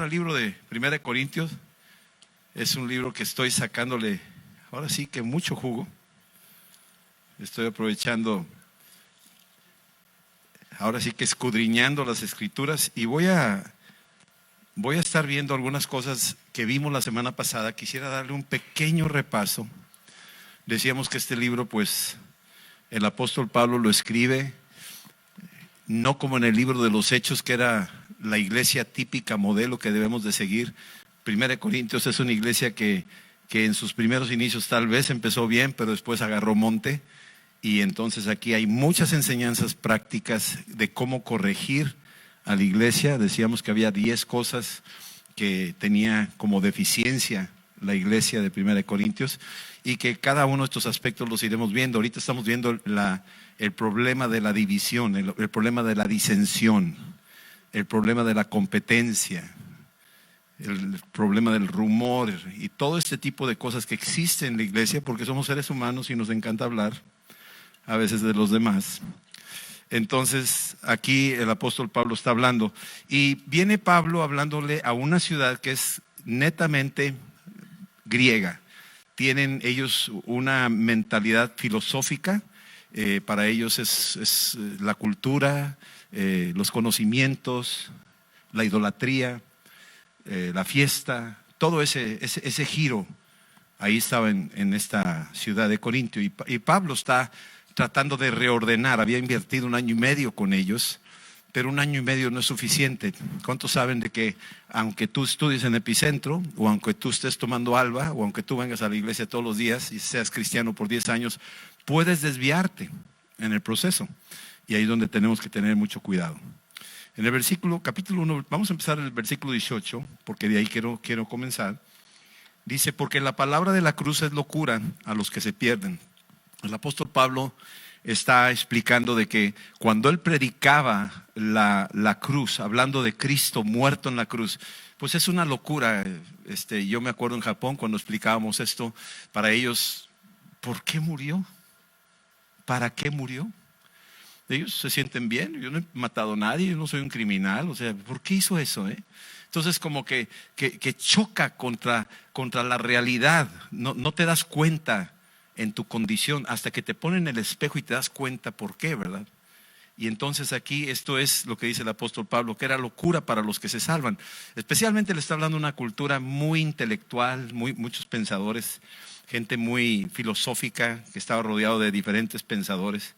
al libro de Primera de Corintios. Es un libro que estoy sacándole, ahora sí que mucho jugo. Estoy aprovechando, ahora sí que escudriñando las escrituras, y voy a estar viendo algunas cosas que vimos la semana pasada. Quisiera darle un pequeño repaso. Decíamos que este libro, pues, el apóstol Pablo lo escribe no como en el libro de los Hechos, que era la iglesia típica, modelo que debemos de seguir. Primera de Corintios es una iglesia que en sus primeros inicios tal vez empezó bien, pero después agarró monte. Y entonces aquí hay muchas enseñanzas prácticas de cómo corregir a la iglesia. Decíamos que había 10 cosas que tenía como deficiencia la iglesia de Primera de Corintios, y que cada uno de estos aspectos los iremos viendo. Ahorita estamos viendo el problema de la división, el problema de la disensión, el problema de la competencia, el problema del rumor y todo este tipo de cosas que existen en la iglesia, porque somos seres humanos y nos encanta hablar a veces de los demás. Entonces aquí el apóstol Pablo está hablando, y viene Pablo hablándole a una ciudad que es netamente griega. Tienen ellos una mentalidad filosófica. Para ellos es la cultura, los conocimientos, la idolatría, la fiesta, todo ese giro. Ahí estaba en esta ciudad de Corintio, y Pablo está tratando de reordenar. Había invertido 1 año y medio con ellos, pero 1 año y medio no es suficiente. ¿Cuántos saben de que aunque tú estudies en Epicentro, o aunque tú estés tomando Alba, o aunque tú vengas a la iglesia todos los días y seas cristiano por 10 años, puedes desviarte en el proceso? Y ahí es donde tenemos que tener mucho cuidado. En el capítulo 1, vamos a empezar en el versículo 18, porque de ahí quiero comenzar. Dice: porque la palabra de la cruz es locura a los que se pierden. El apóstol Pablo está explicando de que cuando él predicaba la cruz, hablando de Cristo muerto en la cruz, pues es una locura. Yo me acuerdo en Japón cuando explicábamos esto, para ellos, ¿por qué murió? ¿Para qué murió? Ellos se sienten bien. Yo no he matado a nadie, yo no soy un criminal. O sea, ¿por qué hizo eso? Entonces como que choca contra la realidad. No te das cuenta en tu condición hasta que te ponen en el espejo y te das cuenta por qué, ¿verdad? Y entonces aquí esto es lo que dice el apóstol Pablo, que era locura para los que se salvan. Especialmente le está hablando de una cultura muy intelectual, muchos pensadores, gente muy filosófica, que estaba rodeado de diferentes pensadores.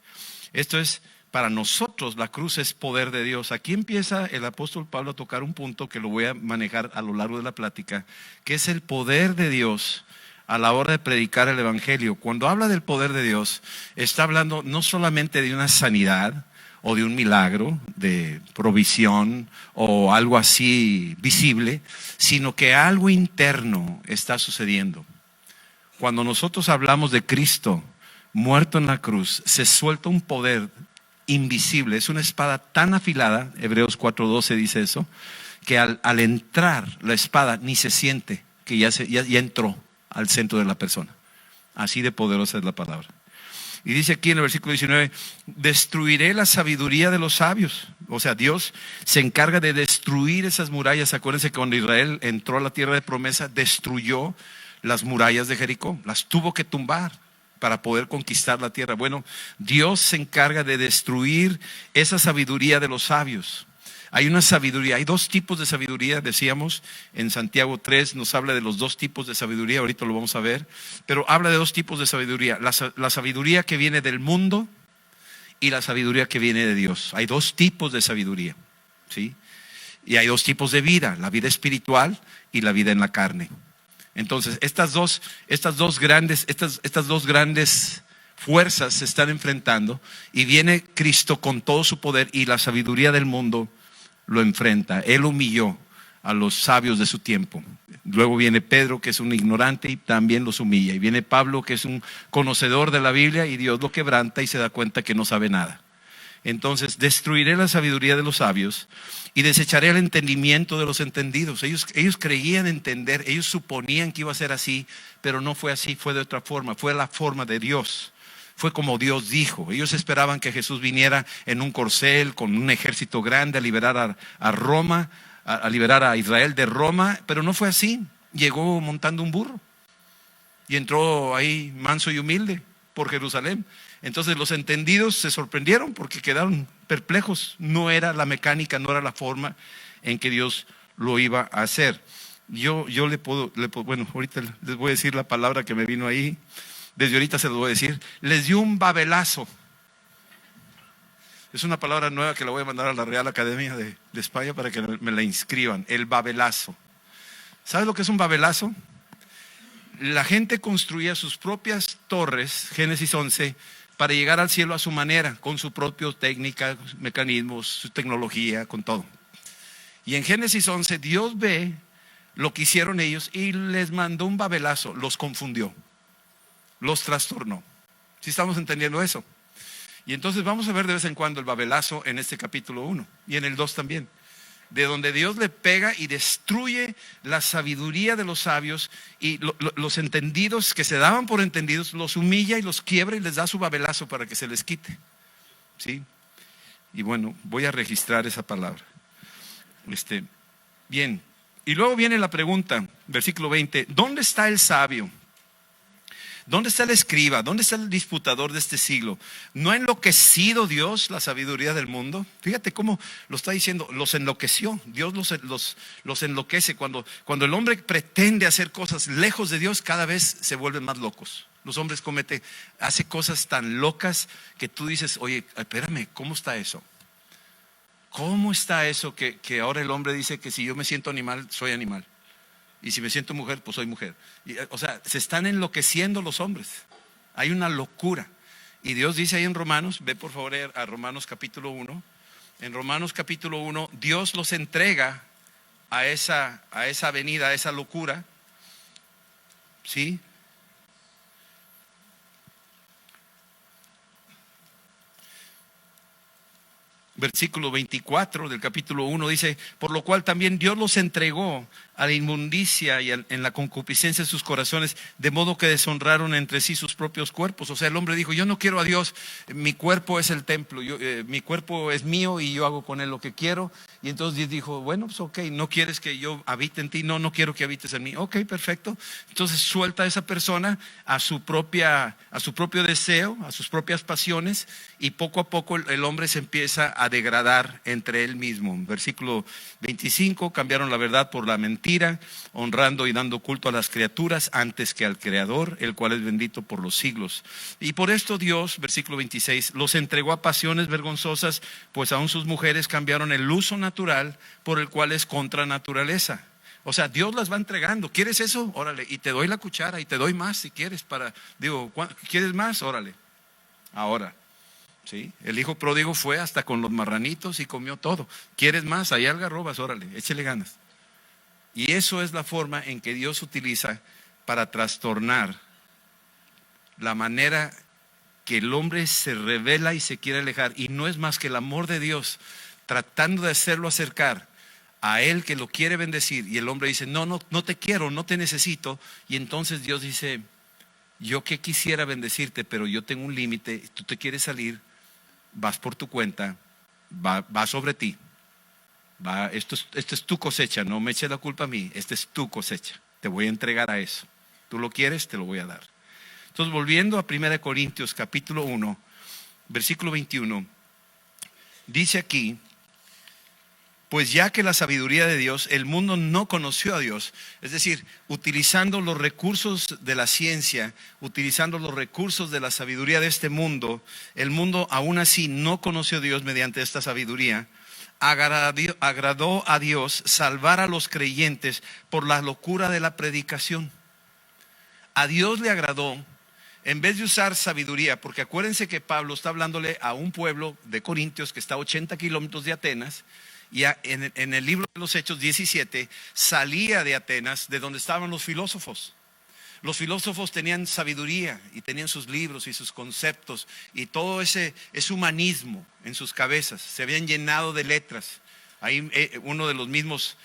Esto es, para nosotros la cruz es poder de Dios. Aquí empieza el apóstol Pablo a tocar un punto que lo voy a manejar a lo largo de la plática, que es el poder de Dios a la hora de predicar el evangelio. Cuando habla del poder de Dios, está hablando no solamente de una sanidad o de un milagro de provisión o algo así visible, sino que algo interno está sucediendo. Cuando nosotros hablamos de Cristo muerto en la cruz, se suelta un poder invisible. Es una espada tan afilada, Hebreos 4:12 dice eso, que al entrar la espada ni se siente que ya entró al centro de la persona. Así de poderosa es la palabra. Y dice aquí en el versículo 19: destruiré la sabiduría de los sabios. O sea, Dios se encarga de destruir esas murallas. Acuérdense que cuando Israel entró a la tierra de promesa, destruyó las murallas de Jericó, las tuvo que tumbar para poder conquistar la tierra. Bueno, Dios se encarga de destruir esa sabiduría de los sabios. Hay una sabiduría, hay 2 tipos de sabiduría, decíamos. En Santiago 3 nos habla de los 2 tipos de sabiduría, ahorita lo vamos a ver, pero habla de 2 tipos de sabiduría: la sabiduría que viene del mundo y la sabiduría que viene de Dios. Hay 2 tipos de sabiduría, ¿sí? Y hay 2 tipos de vida: la vida espiritual y la vida en la carne. Entonces estas dos grandes fuerzas se están enfrentando, y viene Cristo con todo su poder, y la sabiduría del mundo lo enfrenta. Él humilló a los sabios de su tiempo. Luego viene Pedro, que es un ignorante, y también los humilla. Y viene Pablo, que es un conocedor de la Biblia, y Dios lo quebranta y se da cuenta que no sabe nada. Entonces destruiré la sabiduría de los sabios y desecharé el entendimiento de los entendidos. Ellos creían entender, ellos suponían que iba a ser así, pero no fue así, fue de otra forma, fue la forma de Dios. Fue como Dios dijo. Ellos esperaban que Jesús viniera en un corcel con un ejército grande a liberar a Roma, a liberar a Israel de Roma, pero no fue así. Llegó montando un burro y entró ahí manso y humilde por Jerusalén. Entonces los entendidos se sorprendieron porque quedaron perplejos. No era la mecánica, no era la forma en que Dios lo iba a hacer. Yo le puedo, bueno, ahorita les voy a decir la palabra que me vino ahí. Desde ahorita se lo voy a decir. Les dio un babelazo. Es una palabra nueva que la voy a mandar a la Real Academia de España para que me la inscriban. El babelazo. ¿Sabes lo que es un babelazo? La gente construía sus propias torres, Génesis 11, para llegar al cielo a su manera, con su propia técnica, mecanismos, su tecnología, con todo. Y en Génesis 11 Dios ve lo que hicieron ellos y les mandó un babelazo, los confundió, los trastornó. ¿Sí estamos entendiendo eso? Y entonces vamos a ver de vez en cuando el babelazo en este capítulo 1 y en el 2 también. De donde Dios le pega y destruye la sabiduría de los sabios y los entendidos que se daban por entendidos, los humilla y los quiebra y les da su babelazo para que se les quite. ¿Sí? Y bueno, voy a registrar esa palabra. Bien, y luego viene la pregunta, versículo 20, ¿dónde está el sabio? ¿Dónde está el escriba? ¿Dónde está el disputador de este siglo? ¿No ha enloquecido Dios la sabiduría del mundo? Fíjate cómo lo está diciendo, los enloqueció. Dios los enloquece. Cuando el hombre pretende hacer cosas lejos de Dios, cada vez se vuelven más locos. Los hombres hace cosas tan locas que tú dices, oye, espérame, ¿cómo está eso? ¿Cómo está eso que ahora el hombre dice que si yo me siento animal, soy animal? Y si me siento mujer, pues soy mujer. O sea, se están enloqueciendo los hombres. Hay una locura. Y Dios dice ahí en Romanos, ve por favor a Romanos capítulo 1. En Romanos capítulo 1, Dios los entrega a esa avenida, a esa locura. ¿Sí? Versículo 24 del capítulo 1 dice, por lo cual también Dios los entregó a la inmundicia y en la concupiscencia de sus corazones, de modo que deshonraron entre sí sus propios cuerpos. O sea, el hombre dijo, yo no quiero a Dios, mi cuerpo es el templo, mi cuerpo es mío y yo hago con él lo que quiero. Y entonces Dios dijo, bueno, pues ok, no quieres que yo habite en ti, no quiero que habites en mí. Ok, perfecto. Entonces suelta a esa persona a su propio deseo, a sus propias pasiones, y poco a poco el hombre se empieza a degradar entre él mismo. Versículo 25, cambiaron la verdad por la mentira, honrando y dando culto a las criaturas antes que al Creador, el cual es bendito por los siglos. Y por esto Dios, versículo 26, los entregó a pasiones vergonzosas, pues aún sus mujeres cambiaron el uso natural por el cual es contra naturaleza. O sea, Dios las va entregando. ¿Quieres eso? Órale, y te doy la cuchara y te doy más si quieres ¿quieres más? Órale, ahora. ¿Sí? El hijo pródigo fue hasta con los marranitos y comió todo. ¿Quieres más? Hay algarrobas, órale, échale ganas. Y eso es la forma en que Dios utiliza para trastornar la manera que el hombre se revela y se quiere alejar. Y no es más que el amor de Dios tratando de hacerlo acercar a él, que lo quiere bendecir. Y el hombre dice, no te quiero, no te necesito. Y entonces Dios dice, yo que quisiera bendecirte, pero yo tengo un límite. Tú te quieres salir, vas por tu cuenta, va sobre ti. Esto es tu cosecha, no me eches la culpa a mí, esta es tu cosecha, te voy a entregar a eso. Tú lo quieres, te lo voy a dar. Entonces, volviendo a 1 Corintios capítulo 1, versículo 21, dice aquí, pues ya que la sabiduría de Dios, el mundo no conoció a Dios, es decir, utilizando los recursos de la ciencia, utilizando los recursos de la sabiduría de este mundo, el mundo aún así no conoció a Dios mediante esta sabiduría. Agradó a Dios salvar a los creyentes por la locura de la predicación. A Dios le agradó, en vez de usar sabiduría, porque acuérdense que Pablo está hablándole a un pueblo de Corintios que está a 80 kilómetros de Atenas. Y en el libro de los Hechos 17 salía de Atenas, de donde estaban los filósofos. Los filósofos tenían sabiduría y tenían sus libros y sus conceptos y todo ese humanismo en sus cabezas. Se habían llenado de letras. Ahí uno de los mismos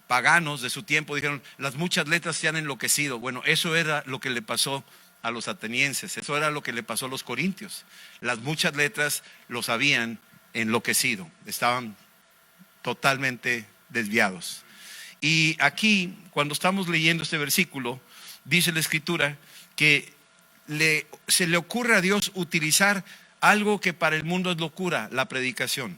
paganos de su tiempo dijeron, las muchas letras se han enloquecido. Bueno, eso era lo que le pasó a los atenienses, eso era lo que le pasó a los corintios. Las muchas letras los habían enloquecido, estaban totalmente desviados. Y aquí, cuando estamos leyendo este versículo, dice la Escritura que se le ocurre a Dios utilizar algo que para el mundo es locura, la predicación.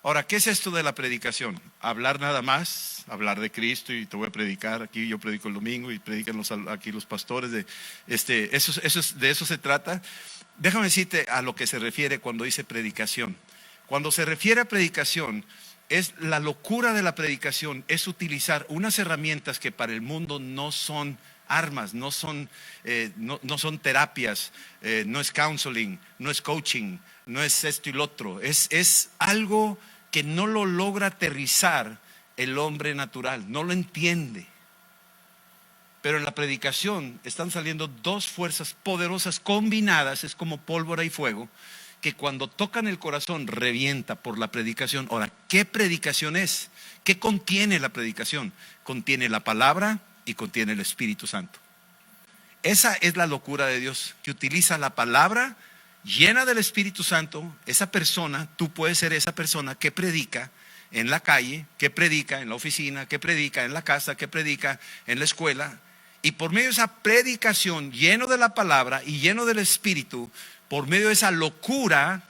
Ahora, ¿qué es esto de la predicación? Hablar nada más, hablar de Cristo y te voy a predicar. Aquí yo predico el domingo y predican aquí los pastores. De eso se trata. Déjame decirte a lo que se refiere cuando dice predicación. Cuando se refiere a predicación, es la locura de la predicación, es utilizar unas herramientas que para el mundo no son armas, no son terapias, no es counseling, no es coaching, no es esto y lo otro. Es algo que no lo logra aterrizar el hombre natural, no lo entiende. Pero en la predicación están saliendo dos fuerzas poderosas combinadas, es como pólvora y fuego, que cuando tocan el corazón revienta por la predicación. Ahora, ¿qué predicación es? ¿Qué contiene la predicación? Contiene la palabra y contiene el Espíritu Santo. Esa es la locura de Dios, que utiliza la palabra llena del Espíritu Santo. Esa persona, tú puedes ser esa persona que predica en la calle, que predica en la oficina, que predica en la casa, que predica en la escuela. Y por medio de esa predicación, lleno de la palabra y lleno del Espíritu, por medio de esa locura,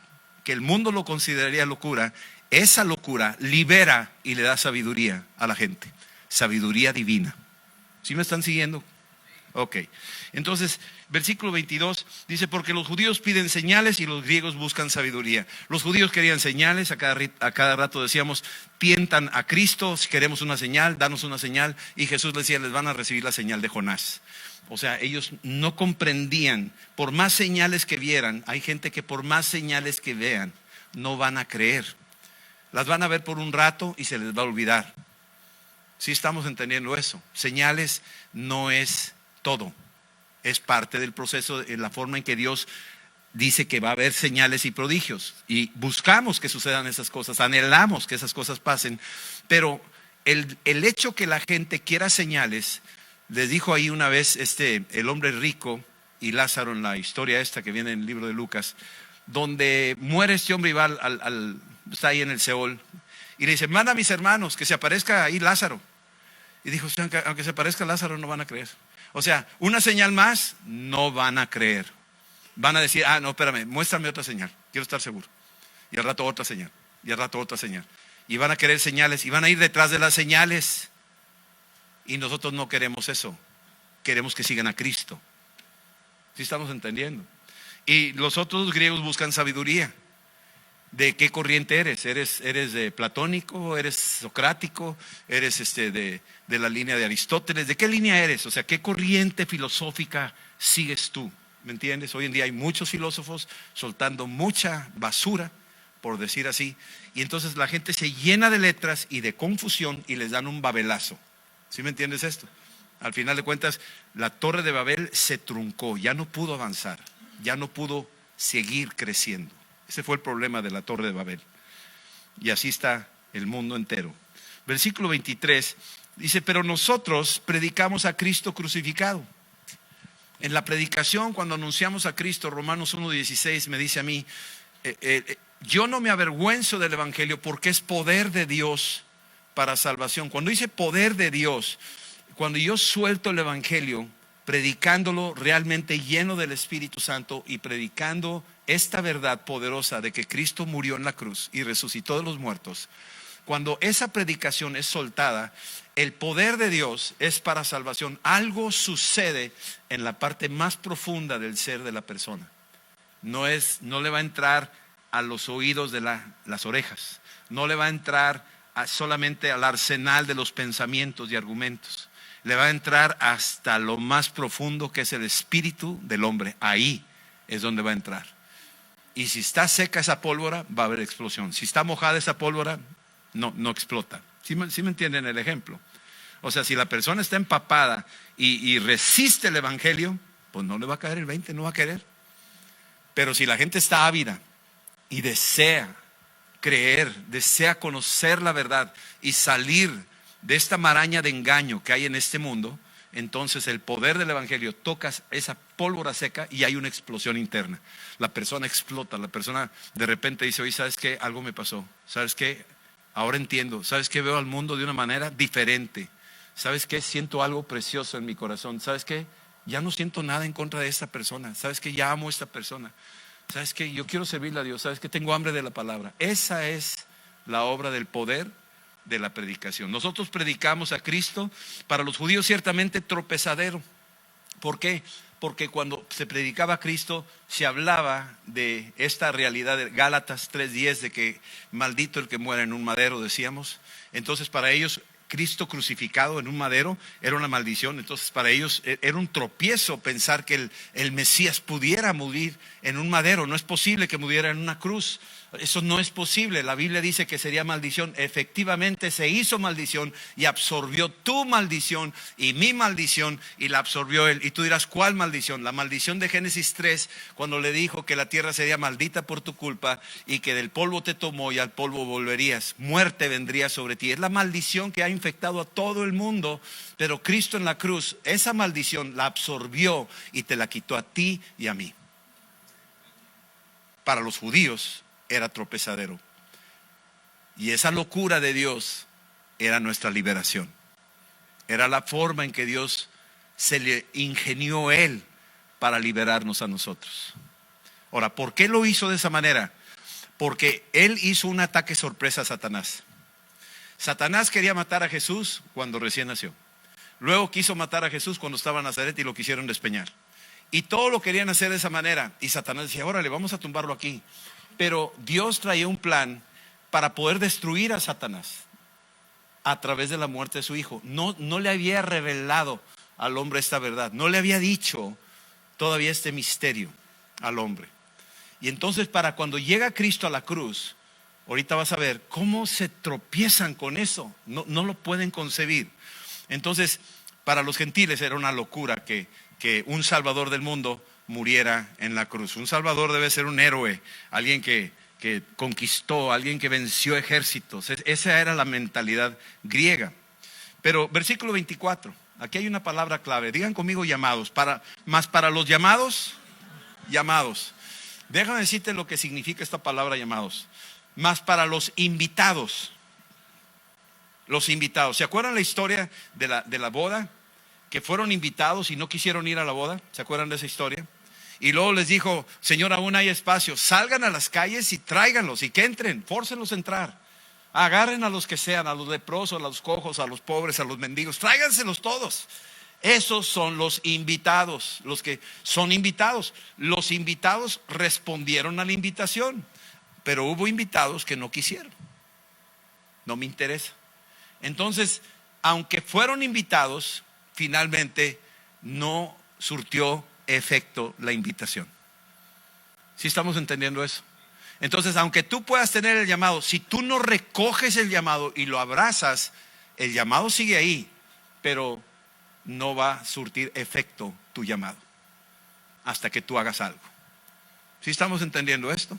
que el mundo lo consideraría locura, esa locura libera y le da sabiduría a la gente. Sabiduría divina. ¿Sí me están siguiendo? Ok. Entonces, versículo 22 dice, porque los judíos piden señales y los griegos buscan sabiduría. Los judíos querían señales, a cada rato decíamos, tientan a Cristo, si queremos una señal, danos una señal. Y Jesús les decía, les van a recibir la señal de Jonás. O sea, ellos no comprendían, por más señales que vieran, hay gente que por más señales que vean, no van a creer. Las van a ver por un rato y se les va a olvidar. Sí estamos entendiendo eso. Señales no es todo. Es parte del proceso, en la forma en que Dios dice que va a haber señales y prodigios. Y buscamos que sucedan esas cosas, anhelamos que esas cosas pasen. Pero el hecho que la gente quiera señales, les dijo ahí una vez el hombre rico y Lázaro en la historia esta que viene en el libro de Lucas, donde muere este hombre y va está ahí en el Seol. Y le dice, manda a mis hermanos que se aparezca ahí Lázaro. Y dijo, aunque se aparezca Lázaro no van a creer. O sea, una señal más, no van a creer. Van a decir, no, espérame, muéstrame otra señal, quiero estar seguro. Y al rato otra señal, y al rato otra señal. Y van a querer señales, y van a ir detrás de las señales. Y nosotros no queremos eso. Queremos que sigan a Cristo. ¿Sí estamos entendiendo? Y los otros griegos buscan sabiduría. ¿De qué corriente eres? ¿Eres de platónico? ¿Eres socrático? ¿Eres de la línea de Aristóteles? ¿De qué línea eres? O sea, ¿qué corriente filosófica sigues tú? ¿Me entiendes? Hoy en día hay muchos filósofos soltando mucha basura, por decir así. Y entonces la gente se llena de letras y de confusión y les dan un babelazo. ¿Sí me entiendes esto? Al final de cuentas, la torre de Babel se truncó, ya no pudo avanzar, ya no pudo seguir creciendo. Ese fue el problema de la torre de Babel. Y así está el mundo entero. Versículo 23 dice, pero nosotros predicamos a Cristo crucificado. En la predicación, cuando anunciamos a Cristo, Romanos 1:16 me dice a mí, yo no me avergüenzo del Evangelio porque es poder de Dios para salvación. Cuando dice poder de Dios, cuando yo suelto el Evangelio, predicándolo realmente lleno del Espíritu Santo y predicando esta verdad poderosa de que Cristo murió en la cruz y resucitó de los muertos, cuando esa predicación es soltada, el poder de Dios es para salvación. Algo sucede en la parte más profunda del ser de la persona. No le va a entrar a los oídos de las orejas, no le va a entrar solamente al arsenal de los pensamientos y argumentos, le va a entrar hasta lo más profundo que es el espíritu del hombre. Ahí es donde va a entrar. Y si está seca esa pólvora, va a haber explosión. Si está mojada esa pólvora, no explota. ¿Sí me entienden el ejemplo? O sea, si la persona está empapada y resiste el Evangelio, pues no le va a caer el 20, no va a querer. Pero si la gente está ávida y desea creer, desea conocer la verdad y salir de esta maraña de engaño que hay en este mundo, entonces el poder del Evangelio toca esa pólvora seca y hay una explosión interna. La persona explota, la persona de repente dice, oye, ¿sabes qué? Algo me pasó. ¿Sabes qué? Ahora entiendo. ¿Sabes qué? Veo al mundo de una manera diferente. ¿Sabes qué? Siento algo precioso en mi corazón. ¿Sabes qué? Ya no siento nada en contra de esta persona. ¿Sabes qué? Ya amo a esta persona. ¿Sabes qué? Yo quiero servirle a Dios. ¿Sabes qué? Tengo hambre de la palabra. Esa es la obra del poder de la predicación. Nosotros predicamos a Cristo, para los judíos ciertamente tropezadero. ¿Por qué? Porque cuando se predicaba a Cristo se hablaba de esta realidad de Gálatas 3:10, de que maldito el que muera en un madero, decíamos. Entonces para ellos Cristo crucificado en un madero era una maldición. Entonces para ellos era un tropiezo pensar que el Mesías pudiera morir en un madero. No es posible que muriera en una cruz. Eso no es posible. La Biblia dice que sería maldición. Efectivamente se hizo maldición y absorbió tu maldición y mi maldición y la absorbió él. Y tú dirás, ¿cuál maldición? La maldición de Génesis 3, cuando le dijo que la tierra sería maldita por tu culpa y que del polvo te tomó y al polvo volverías. Muerte vendría sobre ti. Es la maldición que ha infectado a todo el mundo. Pero Cristo en la cruz, esa maldición la absorbió y te la quitó a ti y a mí. Para los judíos era tropezadero. Y esa locura de Dios era nuestra liberación. Era la forma en que Dios se le ingenió Él para liberarnos a nosotros. Ahora, ¿por qué lo hizo de esa manera? Porque Él hizo un ataque sorpresa a Satanás. Satanás quería matar a Jesús cuando recién nació. Luego quiso matar a Jesús cuando estaba en Nazaret y lo quisieron despeñar. Y todo lo querían hacer de esa manera. Y Satanás decía, órale, vamos a tumbarlo aquí. Pero Dios traía un plan para poder destruir a Satanás a través de la muerte de su hijo. No le había revelado al hombre esta verdad. No le había dicho todavía este misterio al hombre. Y entonces para cuando llega Cristo a la cruz, ahorita vas a ver cómo se tropiezan con eso. No lo pueden concebir. Entonces para los gentiles era una locura que un salvador del mundo muriera en la cruz. Un salvador debe ser un héroe, alguien que conquistó, alguien que venció ejércitos. Esa era la mentalidad griega. Pero versículo 24, aquí hay una palabra clave. Digan conmigo llamados. Más para los llamados. Déjame decirte lo que significa esta palabra llamados. Más para los invitados. Los invitados. ¿Se acuerdan la historia de la boda? Que fueron invitados y no quisieron ir a la boda. ¿Se acuerdan de esa historia? Y luego les dijo, Señor, aún hay espacio. Salgan a las calles y tráiganlos y que entren, fórcenlos a entrar. Agarren a los que sean, a los leprosos, a los cojos, a los pobres, a los mendigos. Tráiganselos todos. Esos son los invitados, los que son invitados. Los invitados respondieron a la invitación, pero hubo invitados que no quisieron. No me interesa. Entonces, aunque fueron invitados, finalmente no surtió efecto la invitación. ¿Sí estamos entendiendo eso? Entonces, aunque tú puedas tener el llamado, si tú no recoges el llamado y lo abrazas, el llamado sigue ahí, pero no va a surtir efecto tu llamado hasta que tú hagas algo. ¿Sí estamos entendiendo esto?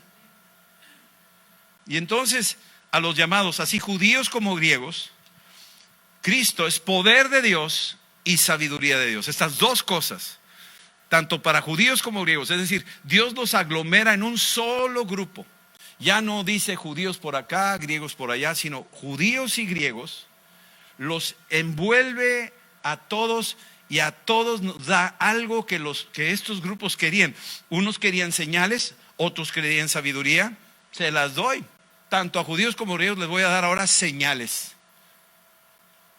Y entonces, a los llamados, así judíos como griegos, Cristo es poder de Dios y sabiduría de Dios. Estas dos cosas, tanto para judíos como griegos. Es decir, Dios los aglomera en un solo grupo. Ya no dice judíos por acá, griegos por allá, sino judíos y griegos. Los envuelve a todos y a todos nos da algo que estos grupos querían. Unos querían señales, otros querían sabiduría. Se las doy. Tanto a judíos como a griegos les voy a dar ahora señales.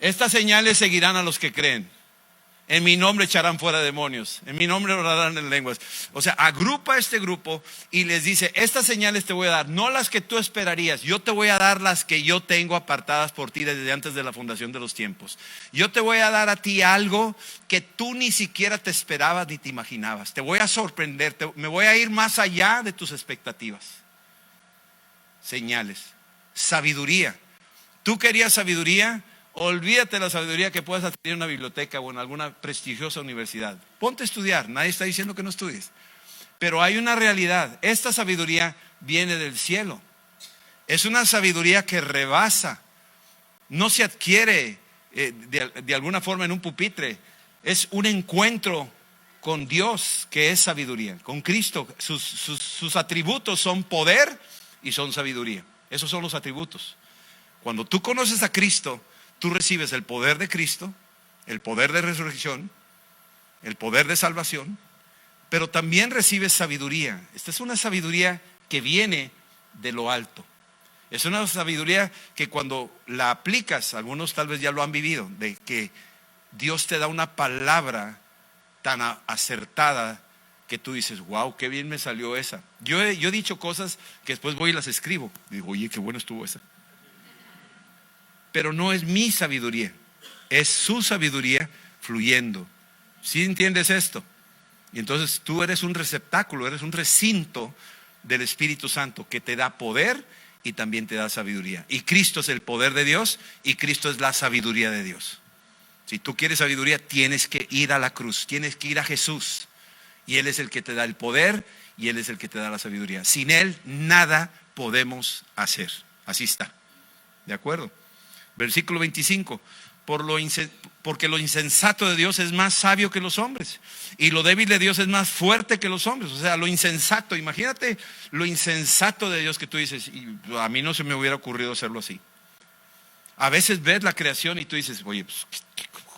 Estas señales seguirán a los que creen. En mi nombre echarán fuera demonios. En mi nombre orarán en lenguas. O sea, agrupa a este grupo y les dice, estas señales te voy a dar, no las que tú esperarías. Yo te voy a dar las que yo tengo apartadas por ti desde antes de la fundación de los tiempos. Yo te voy a dar a ti algo que tú ni siquiera te esperabas ni te imaginabas. Te voy a sorprender, me voy a ir más allá de tus expectativas. Señales. Sabiduría. ¿Tú querías sabiduría? Olvídate de la sabiduría que puedas adquirir en una biblioteca o en alguna prestigiosa universidad. Ponte a estudiar, nadie está diciendo que no estudies. Pero hay una realidad, esta sabiduría viene del cielo. Es una sabiduría que rebasa. No se adquiere de alguna forma en un pupitre. Es un encuentro con Dios que es sabiduría, con Cristo. Sus atributos son poder y son sabiduría. Esos son los atributos. Cuando tú conoces a Cristo, tú recibes el poder de Cristo, el poder de resurrección, el poder de salvación, pero también recibes sabiduría. Esta es una sabiduría que viene de lo alto. Es una sabiduría que cuando la aplicas, algunos tal vez ya lo han vivido, de que Dios te da una palabra tan acertada que tú dices, wow, qué bien me salió esa. Yo he dicho cosas que después voy y las escribo. Digo, oye, qué bueno estuvo esa. Pero no es mi sabiduría, es su sabiduría fluyendo. ¿Sí entiendes esto? Y entonces tú eres un receptáculo, eres un recinto del Espíritu Santo que te da poder y también te da sabiduría. Y Cristo es el poder de Dios y Cristo es la sabiduría de Dios. Si tú quieres sabiduría, tienes que ir a la cruz, tienes que ir a Jesús. Y Él es el que te da el poder y Él es el que te da la sabiduría. Sin Él nada podemos hacer. Así está. ¿De acuerdo? Versículo 25. Porque lo insensato de Dios es más sabio que los hombres, y lo débil de Dios es más fuerte que los hombres. O sea, lo insensato, imagínate lo insensato de Dios que tú dices, y a mí no se me hubiera ocurrido hacerlo así. A veces ves la creación y tú dices, oye, pues,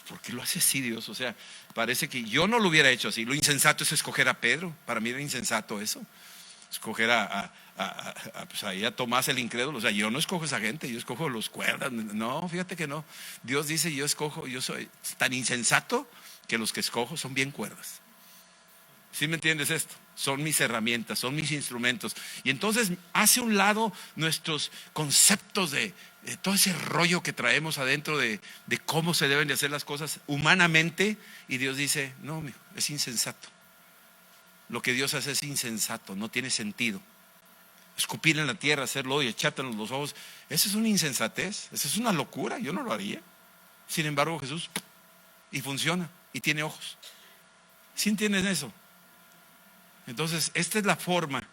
¿por qué lo hace así Dios? O sea, parece que yo no lo hubiera hecho así. Lo insensato es escoger a Pedro. Para mí era insensato eso. Escoger pues ahí a Tomás el incrédulo. O sea, yo no escojo a esa gente, yo escojo los cuerdas. No, fíjate que no. Dios dice, yo soy tan insensato que los que escojo son bien cuerdas. ¿Sí me entiendes esto? Son mis herramientas, son mis instrumentos. Y entonces hace un lado nuestros conceptos de todo ese rollo que traemos adentro de cómo se deben de hacer las cosas humanamente. Y Dios dice, no, mijo, es insensato. Lo que Dios hace es insensato, no tiene sentido. Escupir en la tierra, hacer lodo y echártelo en los ojos, eso es una insensatez, eso es una locura, yo no lo haría. Sin embargo, Jesús, y funciona, y tiene ojos. ¿Sí entienden eso? Entonces, esta es la forma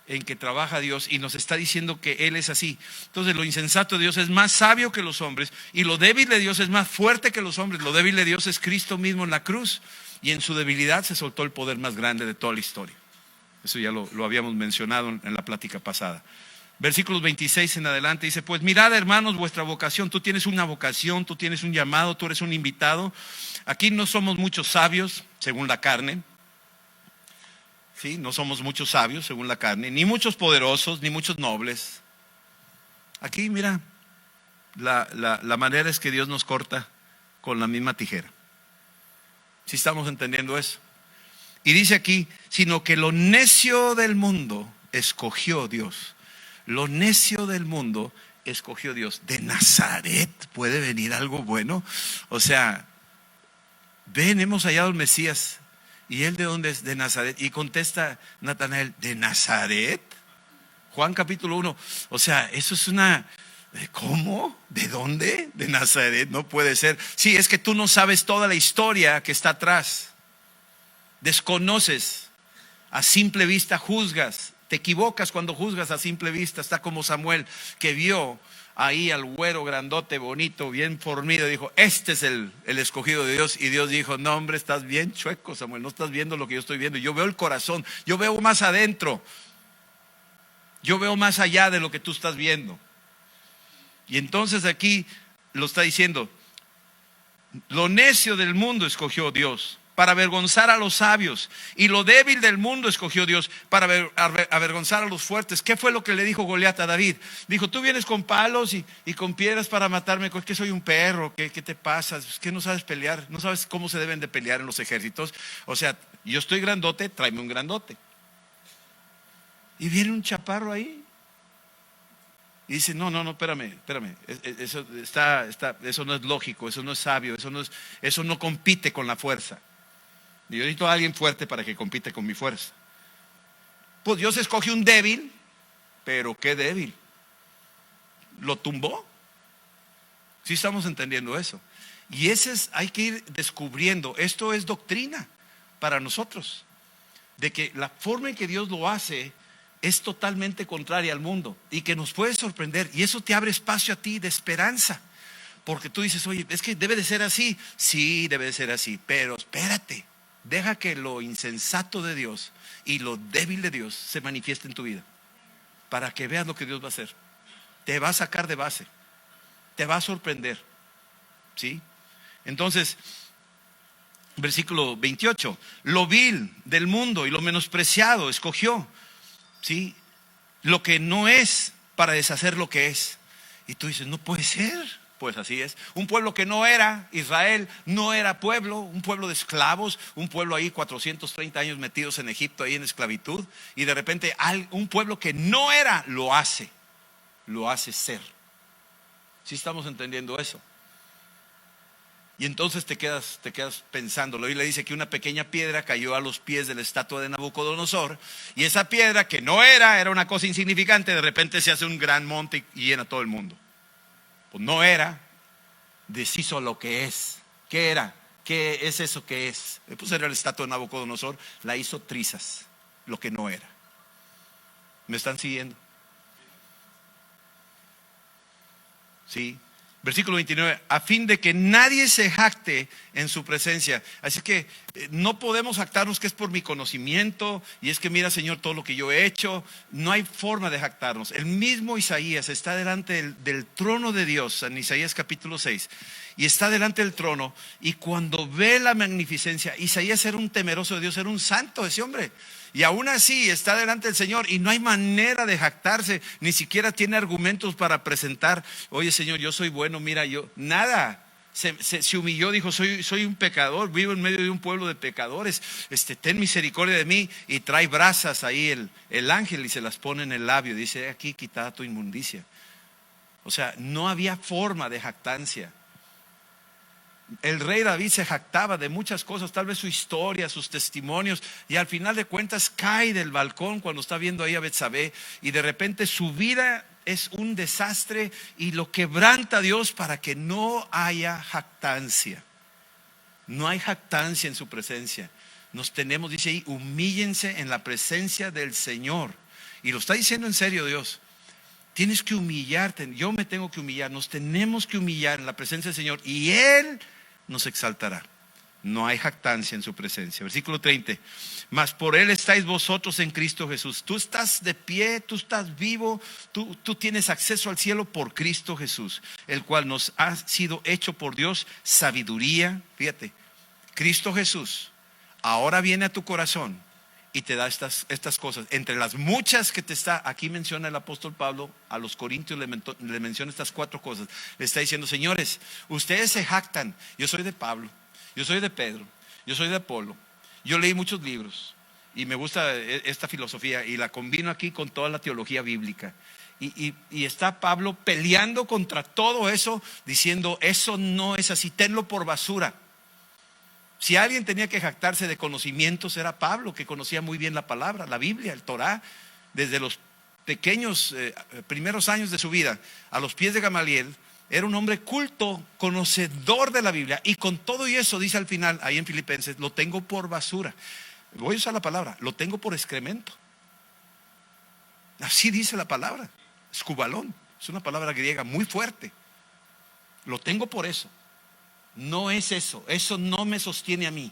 en que trabaja Dios y nos está diciendo que Él es así. Entonces, lo insensato de Dios es más sabio que los hombres y lo débil de Dios es más fuerte que los hombres. Lo débil de Dios es Cristo mismo en la cruz, y en su debilidad se soltó el poder más grande de toda la historia. Eso ya lo habíamos mencionado en la plática pasada. Versículos 26 en adelante dice, pues mirad, hermanos, vuestra vocación. Tú tienes una vocación, tú tienes un llamado, tú eres un invitado. Aquí no somos muchos sabios según la carne. Sí, no somos muchos sabios según la carne, ni muchos poderosos, ni muchos nobles. Aquí, mira, la manera es que Dios nos corta con la misma tijera. ¿Sí estamos entendiendo eso? Y dice aquí, sino que lo necio del mundo escogió Dios. Lo necio del mundo escogió Dios. ¿De Nazaret puede venir algo bueno? O sea, ven, hemos hallado al Mesías. ¿Y él de dónde es? De Nazaret. Y contesta Natanael, ¿de Nazaret? Juan capítulo 1. O sea, eso es una... ¿Cómo? ¿De dónde? De Nazaret, no puede ser. Sí, es que tú no sabes toda la historia que está atrás. Desconoces. A simple vista juzgas. Te equivocas cuando juzgas a simple vista. Está como Samuel, que vio ahí al güero grandote, bonito, bien fornido, y dijo, este es el escogido de Dios. Y Dios dijo, no, hombre, estás bien chueco, Samuel, no estás viendo lo que yo estoy viendo. Yo veo el corazón, yo veo más adentro, yo veo más allá de lo que tú estás viendo. Y entonces aquí lo está diciendo, lo necio del mundo escogió Dios para avergonzar a los sabios, y lo débil del mundo escogió Dios para avergonzar a los fuertes. ¿Qué fue lo que le dijo Goliat a David? Dijo, tú vienes con palos y con piedras para matarme. ¿Que soy un perro? ¿Qué te pasa? ¿Qué no sabes pelear? ¿No sabes cómo se deben de pelear en los ejércitos? O sea, yo estoy grandote, tráeme un grandote. Y viene un chaparro ahí y dice, no, espérame. Eso no es lógico, eso no es sabio, eso no compite con la fuerza. Y yo necesito a alguien fuerte para que compite con mi fuerza. Pues Dios escoge un débil, pero qué débil. Lo tumbó. ¿Sí estamos entendiendo eso? Y hay que ir descubriendo. Esto es doctrina para nosotros. De que la forma en que Dios lo hace es totalmente contraria al mundo. Y que nos puede sorprender. Y eso te abre espacio a ti de esperanza. Porque tú dices, oye, es que debe de ser así. Sí, debe de ser así. Pero espérate. Deja que lo insensato de Dios y lo débil de Dios se manifieste en tu vida, para que veas lo que Dios va a hacer. Te va a sacar de base. te va a sorprender. ¿Sí? Entonces, versículo 28, lo vil del mundo y lo menospreciado escogió, ¿sí? Lo que no es para deshacer lo que es. Y tú dices, no puede ser. Pues así es. Un pueblo que no era Israel, no era pueblo, un pueblo de esclavos, un pueblo ahí 430 años metidos en Egipto, ahí en esclavitud. Y de repente un pueblo que no era, lo hace ser. ¿Sí estamos entendiendo eso? Y entonces te quedas pensándolo. Y le dice que una pequeña piedra cayó a los pies de la estatua de Nabucodonosor. Y esa piedra que no era una cosa insignificante, de repente se hace un gran monte y llena todo el mundo. Pues no era, deshizo lo que es. ¿Qué era? ¿Qué es eso que es? Pues era la estatua de Nabucodonosor, la hizo trizas, lo que no era. ¿Me están siguiendo? Sí. Versículo 29, a fin de que nadie se jacte en su presencia. Así que no podemos jactarnos que es por mi conocimiento y es que mira, Señor, todo lo que yo he hecho. No hay forma de jactarnos. El mismo Isaías está delante del trono de Dios, en Isaías capítulo 6, y está delante del trono, y cuando ve la magnificencia, Isaías era un temeroso de Dios, era un santo ese hombre. Y aún así está delante del Señor y no hay manera de jactarse, ni siquiera tiene argumentos para presentar, oye Señor, yo soy bueno, mira yo, nada. Se humilló, dijo, soy un pecador, vivo en medio de un pueblo de pecadores, ten misericordia de mí. Y trae brasas ahí el ángel y se las pone en el labio, dice, aquí quitada tu inmundicia. O sea, no había forma de jactancia. El rey David se jactaba de muchas cosas, tal vez su historia, sus testimonios, y al final de cuentas cae del balcón cuando está viendo ahí a Betsabé, y de repente su vida es un desastre y lo quebranta Dios para que no haya jactancia. No hay jactancia en su presencia. Nos tenemos, dice ahí, humíllense en la presencia del Señor. Y lo está diciendo en serio Dios. Tienes que humillarte, yo me tengo que humillar, nos tenemos que humillar en la presencia del Señor y Él nos exaltará. No hay jactancia en su presencia. Versículo 30, mas por Él estáis vosotros en Cristo Jesús. Tú estás de pie, tú estás vivo, tú tienes acceso al cielo por Cristo Jesús, el cual nos ha sido hecho por Dios sabiduría. Fíjate, Cristo Jesús ahora viene a tu corazón y te da estas cosas. Entre las muchas que te está, aquí menciona el apóstol Pablo, a los corintios le menciona estas 4 cosas. Le está diciendo, señores, ustedes se jactan. Yo soy de Pablo, yo soy de Pedro, yo soy de Apolo. Yo leí muchos libros y me gusta esta filosofía y la combino aquí con toda la teología bíblica. Y está Pablo peleando contra todo eso, diciendo, eso no es así, tenlo por basura. Si alguien tenía que jactarse de conocimientos era Pablo, que conocía muy bien la palabra, la Biblia, el Torá, desde los pequeños primeros años de su vida, a los pies de Gamaliel. Era un hombre culto, conocedor de la Biblia, y con todo y eso dice al final, ahí en Filipenses, lo tengo por basura. Voy a usar la palabra, lo tengo por excremento. Así dice la palabra, escubalón, es una palabra griega muy fuerte. Lo tengo por eso. No es eso no me sostiene a mí,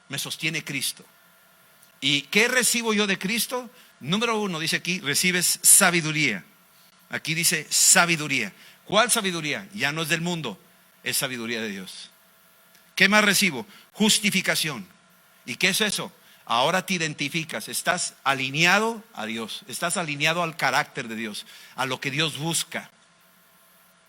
me sostiene Cristo. ¿Y qué recibo yo de Cristo? Número 1, dice aquí, recibes sabiduría. Aquí dice sabiduría. ¿Cuál sabiduría? Ya no es del mundo, es sabiduría de Dios. ¿Qué más recibo? Justificación. ¿Y qué es eso? Ahora te identificas, estás alineado a Dios, estás alineado al carácter de Dios, a lo que Dios busca,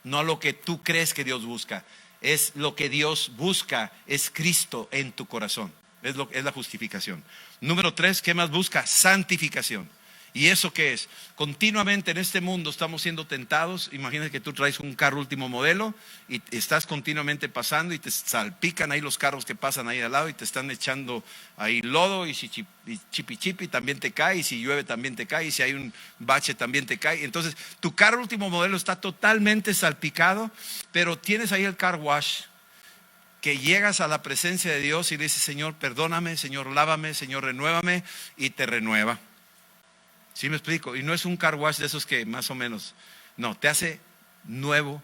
no a lo que tú crees que Dios busca. Es lo que Dios busca, es Cristo en tu corazón. Es la justificación. Número 3, ¿qué más busca? Santificación. ¿Y eso qué es? Continuamente en este mundo estamos siendo tentados. Imagínate que tú traes un carro último modelo y estás continuamente pasando y te salpican ahí los carros que pasan ahí al lado y te están echando ahí lodo y chipi también te cae, y si llueve también te cae, y si hay un bache también te cae. Entonces tu carro último modelo está totalmente salpicado, pero tienes ahí el car wash, que llegas a la presencia de Dios y le dices, Señor, perdóname, Señor, lávame, Señor, renuévame, y te renueva. ¿Sí me explico? Y no es un car wash de esos que más o menos, no, te hace nuevo.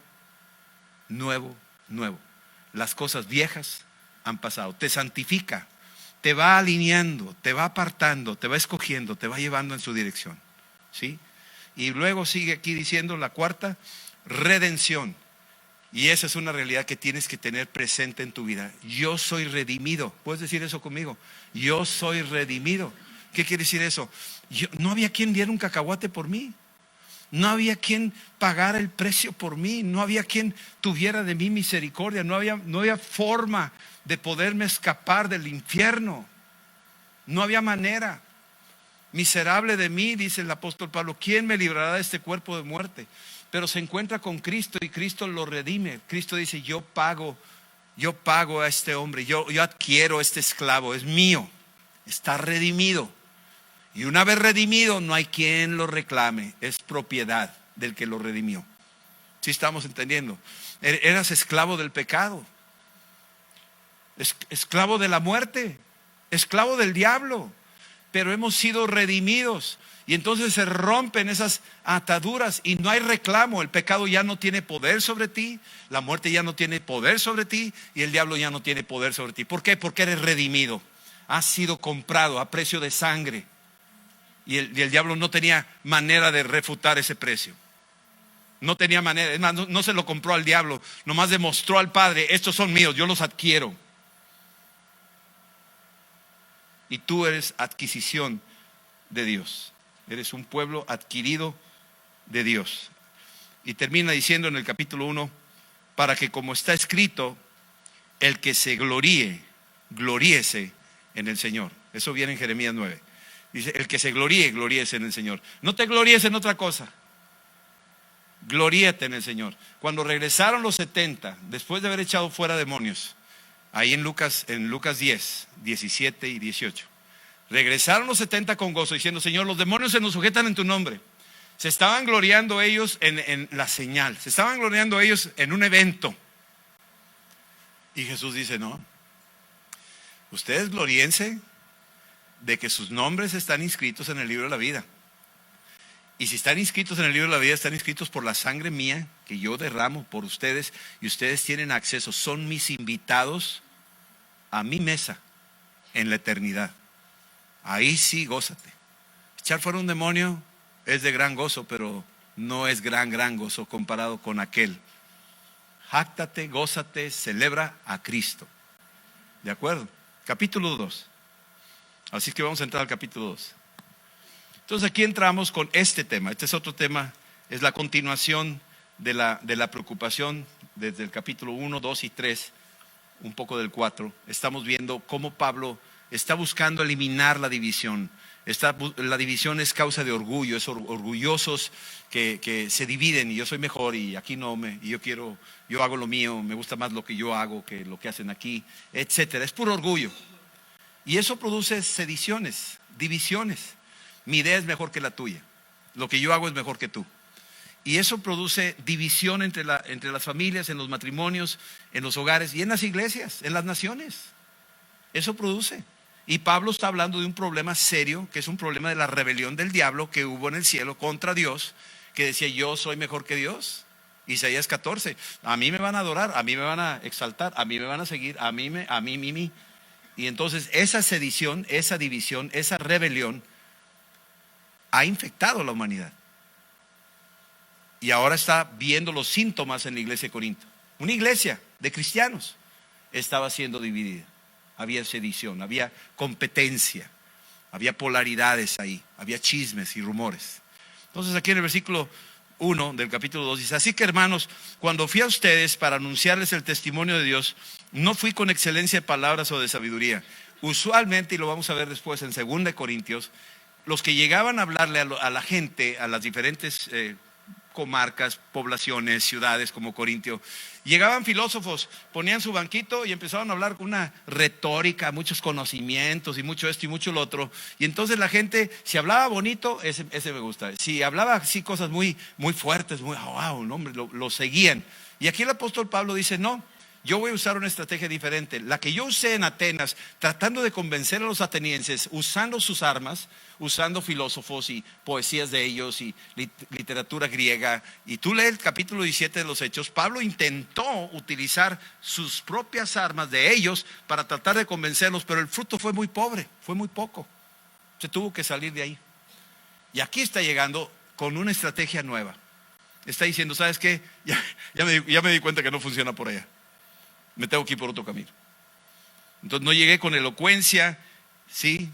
Las cosas viejas han pasado, te santifica, te va alineando, te va apartando, te va escogiendo, te va llevando en su dirección. ¿Sí? Y luego sigue aquí diciendo la 4, redención. Y esa es una realidad que tienes que tener presente en tu vida. Yo soy redimido. ¿Puedes decir eso conmigo? Yo soy redimido. ¿Qué quiere decir eso? No había quien diera un cacahuate por mí. No había quien pagara el precio por mí. No había quien tuviera de mí misericordia. No había forma de poderme escapar del infierno. No había manera. Miserable de mí, dice el apóstol Pablo, ¿quién me librará de este cuerpo de muerte? Pero se encuentra con Cristo y Cristo lo redime. Cristo dice, yo pago a este hombre, yo adquiero a este esclavo, es mío, está redimido. Y una vez redimido, no hay quien lo reclame, es propiedad del que lo redimió. ¿Sí estamos entendiendo? Eras esclavo del pecado, esclavo de la muerte, esclavo del diablo, pero hemos sido redimidos. Y entonces se rompen esas ataduras y no hay reclamo. El pecado ya no tiene poder sobre ti, la muerte ya no tiene poder sobre ti y el diablo ya no tiene poder sobre ti. ¿Por qué? Porque eres redimido, has sido comprado a precio de sangre. Y el diablo no tenía manera de refutar ese precio. No tenía manera, es más, no se lo compró al diablo, nomás demostró al Padre, estos son míos, yo los adquiero. Y tú eres adquisición de Dios. Eres un pueblo adquirido de Dios. Y termina diciendo en el capítulo 1, para que como está escrito, el que se gloríese en el Señor. Eso viene en Jeremías 9. Dice, el que se gloríese en el Señor. No te gloríes en otra cosa. Gloríate en el Señor. Cuando regresaron los 70, después de haber echado fuera demonios, ahí en Lucas 10, 17 y 18. Regresaron los 70 con gozo diciendo, Señor, los demonios se nos sujetan en tu nombre. Se estaban gloriando ellos en la señal. Se estaban gloriando ellos en un evento. Y Jesús dice, no. Ustedes gloríense de que sus nombres están inscritos en el libro de la vida. Y si están inscritos en el libro de la vida, están inscritos por la sangre mía que yo derramo por ustedes. Y ustedes tienen acceso, son mis invitados a mi mesa en la eternidad. Ahí sí, gózate. Echar fuera un demonio es de gran gozo, pero no es gran gozo comparado con aquel. Jáctate, gózate, celebra a Cristo. ¿De acuerdo? Capítulo 2. Así que vamos a entrar al capítulo 2. Entonces aquí entramos con este tema. Este es otro tema, es la continuación de la preocupación desde el capítulo 1, 2 y 3, un poco del 4. Estamos viendo cómo Pablo está buscando eliminar la división. La división es causa de orgullo, es orgullosos que se dividen y yo soy mejor y aquí y yo hago lo mío, me gusta más lo que yo hago que lo que hacen aquí, etcétera. Es puro orgullo. Y eso produce sediciones, divisiones. Mi idea es mejor que la tuya, lo que yo hago es mejor que tú. Y eso produce división entre las familias, en los matrimonios, en los hogares y en las iglesias, en las naciones. Eso produce. Y Pablo está hablando de un problema serio, que es un problema de la rebelión del diablo que hubo en el cielo contra Dios, que decía, yo soy mejor que Dios. Isaías 14, a mí me van a adorar, a mí me van a exaltar, a mí me van a seguir, a mí. Y entonces esa sedición, esa división, esa rebelión ha infectado a la humanidad. Y ahora está viendo los síntomas en la iglesia de Corinto. Una iglesia de cristianos estaba siendo dividida. Había sedición, había competencia, había polaridades ahí, había chismes y rumores. Entonces aquí en el versículo 1 del capítulo 2 dice, así que hermanos, cuando fui a ustedes para anunciarles el testimonio de Dios, no fui con excelencia de palabras o de sabiduría. Usualmente, y lo vamos a ver después en 2 Corintios, los que llegaban a hablarle a la gente, a las diferentes comarcas, poblaciones, ciudades como Corintio, llegaban filósofos, ponían su banquito y empezaban a hablar con una retórica, muchos conocimientos y mucho esto y mucho lo otro. Y entonces la gente, si hablaba bonito, ese me gusta. Si hablaba así cosas muy, muy fuertes, muy wow, no, hombre, lo seguían. Y aquí el apóstol Pablo dice, no, yo voy a usar una estrategia diferente. La que yo usé en Atenas, tratando de convencer a los atenienses, usando sus armas, usando filósofos y poesías de ellos y literatura griega. Y tú lees el capítulo 17 de los Hechos, Pablo intentó utilizar sus propias armas de ellos para tratar de convencerlos, pero el fruto fue muy pobre, fue muy poco. Se tuvo que salir de ahí. Y aquí está llegando con una estrategia nueva. está diciendo, ¿sabes qué? Ya me di cuenta que no funciona por allá. Me tengo que ir por otro camino. Entonces no llegué con elocuencia, ¿sí?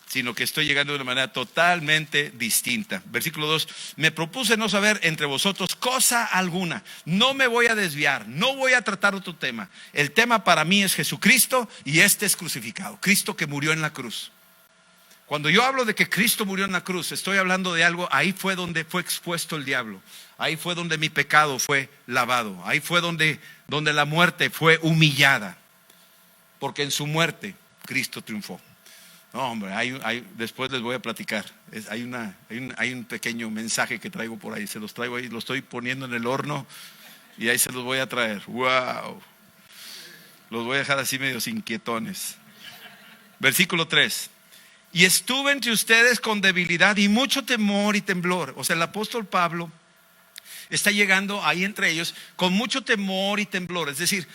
Sino que estoy llegando de una manera totalmente distinta. Versículo 2, me propuse no saber entre vosotros cosa alguna. No me voy a desviar, no voy a tratar otro tema. El tema para mí es Jesucristo y este es crucificado. Cristo que murió en la cruz. Cuando yo hablo de que Cristo murió en la cruz, estoy hablando de algo, ahí fue donde fue expuesto el diablo. Ahí fue donde mi pecado fue lavado. Ahí fue donde la muerte fue humillada. Porque en su muerte Cristo triunfó. No, hombre, después les voy a platicar. Hay un pequeño mensaje que traigo por ahí. Se los traigo ahí, lo estoy poniendo en el horno y ahí se los voy a traer. ¡Wow! Los voy a dejar así medio inquietones. Versículo 3. Y estuve entre ustedes con debilidad y mucho temor y temblor. O sea, el apóstol Pablo está llegando ahí entre ellos con mucho temor y temblor. Es decir,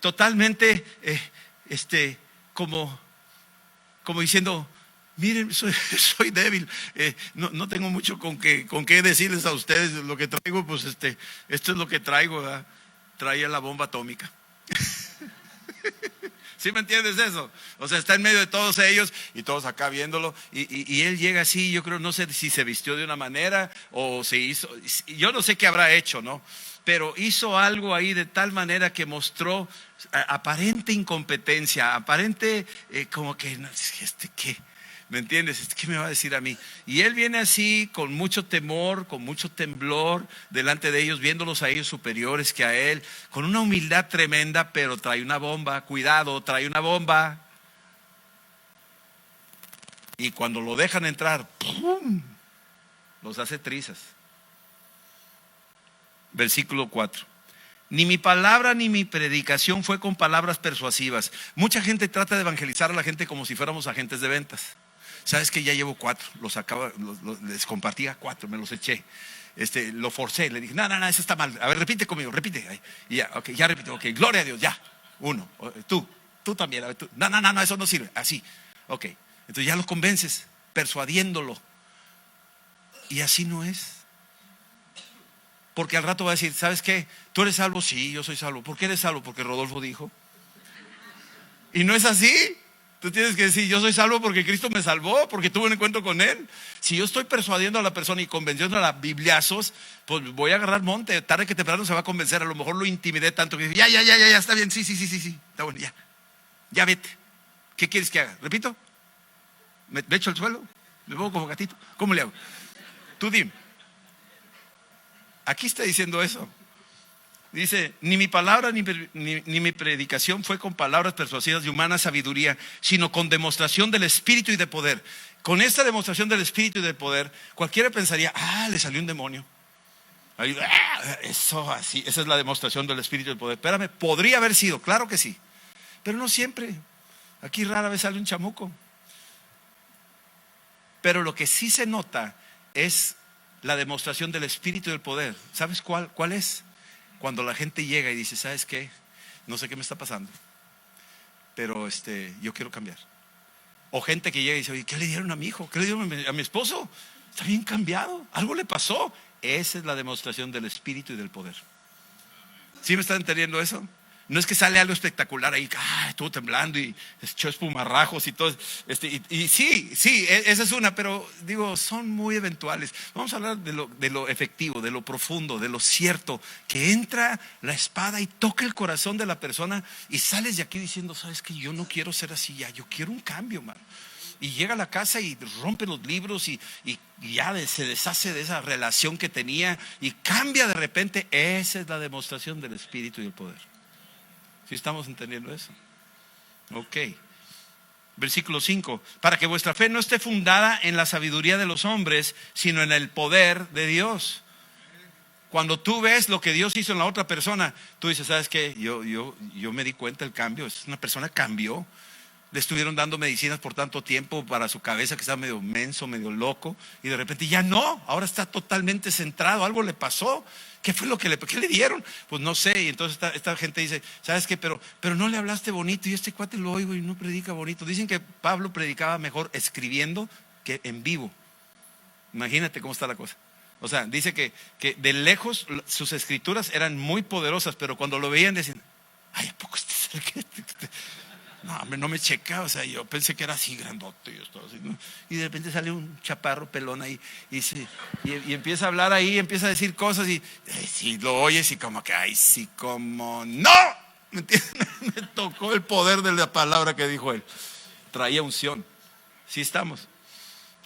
totalmente como diciendo, miren, soy débil, no tengo mucho con qué decirles a ustedes. Lo que traigo, pues esto es lo que traigo, ¿verdad? Traía la bomba atómica. ¿Sí me entiendes eso? O sea, está en medio de todos ellos y todos acá viéndolo y él llega así. Yo creo, no sé si se vistió de una manera o se hizo, yo no sé qué habrá hecho, ¿no? Pero hizo algo ahí de tal manera que mostró aparente incompetencia, aparente como que, ¿qué? ¿Me entiendes? ¿Qué me va a decir a mí? Y él viene así con mucho temor, con mucho temblor delante de ellos, viéndolos a ellos superiores que a él, con una humildad tremenda, pero trae una bomba. Cuidado, trae una bomba. Y cuando lo dejan entrar, ¡pum!, los hace trizas. Versículo 4. Ni mi palabra ni mi predicación fue con palabras persuasivas. Mucha gente trata de evangelizar a la gente como si fuéramos agentes de ventas. ¿Sabes que ya llevo 4? Les compartía 4, me los eché. Lo forcé, le dije, no, eso está mal. A ver, repite conmigo, repite. Y ya, okay, ya repite, ok, gloria a Dios, ya. 1, tú también, a ver, tú. No, eso no sirve, así. Ok, entonces ya lo convences, persuadiéndolo. Y así no es. Porque al rato va a decir, ¿sabes qué? ¿Tú eres salvo? Sí, yo soy salvo. ¿Por qué eres salvo? Porque Rodolfo dijo. Y no es así. Tú tienes que decir, yo soy salvo porque Cristo me salvó, porque tuve un encuentro con Él. Si yo estoy persuadiendo a la persona y convenciéndola a bibliazos, pues voy a agarrar monte. Tarde que temprano se va a convencer. A lo mejor lo intimidé tanto que dice, ya, está bien. Sí, está bueno, ya. Ya vete. ¿Qué quieres que haga? ¿Repito? ¿Me echo al suelo? ¿Me pongo como gatito? ¿Cómo le hago? Tú dime. Aquí está diciendo eso. Dice, ni mi palabra ni mi predicación fue con palabras persuasivas de humana sabiduría, sino con demostración del Espíritu y de poder. Con esta demostración del Espíritu y de poder, cualquiera pensaría, le salió un demonio. Eso así, esa es la demostración del Espíritu y del poder. Espérame, podría haber sido, claro que sí, pero no siempre. Aquí rara vez sale un chamuco. Pero lo que sí se nota es la demostración del Espíritu y del poder. ¿Sabes cuál es? Cuando la gente llega y dice, ¿sabes qué? No sé qué me está pasando, pero yo quiero cambiar. O gente que llega y dice, oye, ¿qué le dieron a mi hijo? ¿Qué le dieron a mi esposo? Está bien cambiado, algo le pasó. Esa es la demostración del Espíritu y del poder. ¿Sí me están entendiendo eso? No es que sale algo espectacular ahí, estuvo temblando y echó espumarrajos y todo. Y sí, esa es una, pero digo, son muy eventuales. Vamos a hablar de lo efectivo, de lo profundo, de lo cierto, que entra la espada y toca el corazón de la persona y sales de aquí diciendo, ¿sabes qué? Yo no quiero ser así ya, yo quiero un cambio, man. Y llega a la casa y rompe los libros y ya se deshace de esa relación que tenía y cambia de repente. Esa es la demostración del Espíritu y el poder. ¿Sí estamos entendiendo eso? Ok. Versículo 5. Para que vuestra fe no esté fundada en la sabiduría de los hombres, sino en el poder de Dios. Cuando tú ves lo que Dios hizo en la otra persona, tú dices, ¿sabes qué? Yo me di cuenta del cambio. Una persona cambió. Le estuvieron dando medicinas por tanto tiempo para su cabeza que estaba medio menso, medio loco. Y de repente ya no, ahora está totalmente centrado. Algo le pasó. ¿Qué fue lo que qué le dieron? Pues no sé. Y entonces esta gente dice, ¿sabes qué? Pero no le hablaste bonito. Y este cuate lo oigo y no predica bonito. Dicen que Pablo predicaba mejor escribiendo que en vivo. Imagínate cómo está la cosa. O sea, dice que de lejos sus escrituras eran muy poderosas, pero cuando lo veían decían, ay, ¿a poco este es el que? No, hombre, no me checa, o sea, yo pensé que era así grandote y, todo así, ¿no? Y de repente sale un chaparro pelón ahí y empieza a hablar ahí, empieza a decir cosas y si lo oyes y como que, ay, sí, como no. ¿Me entiendes? Me tocó el poder de la palabra que dijo él. Traía unción. ¿Sí estamos?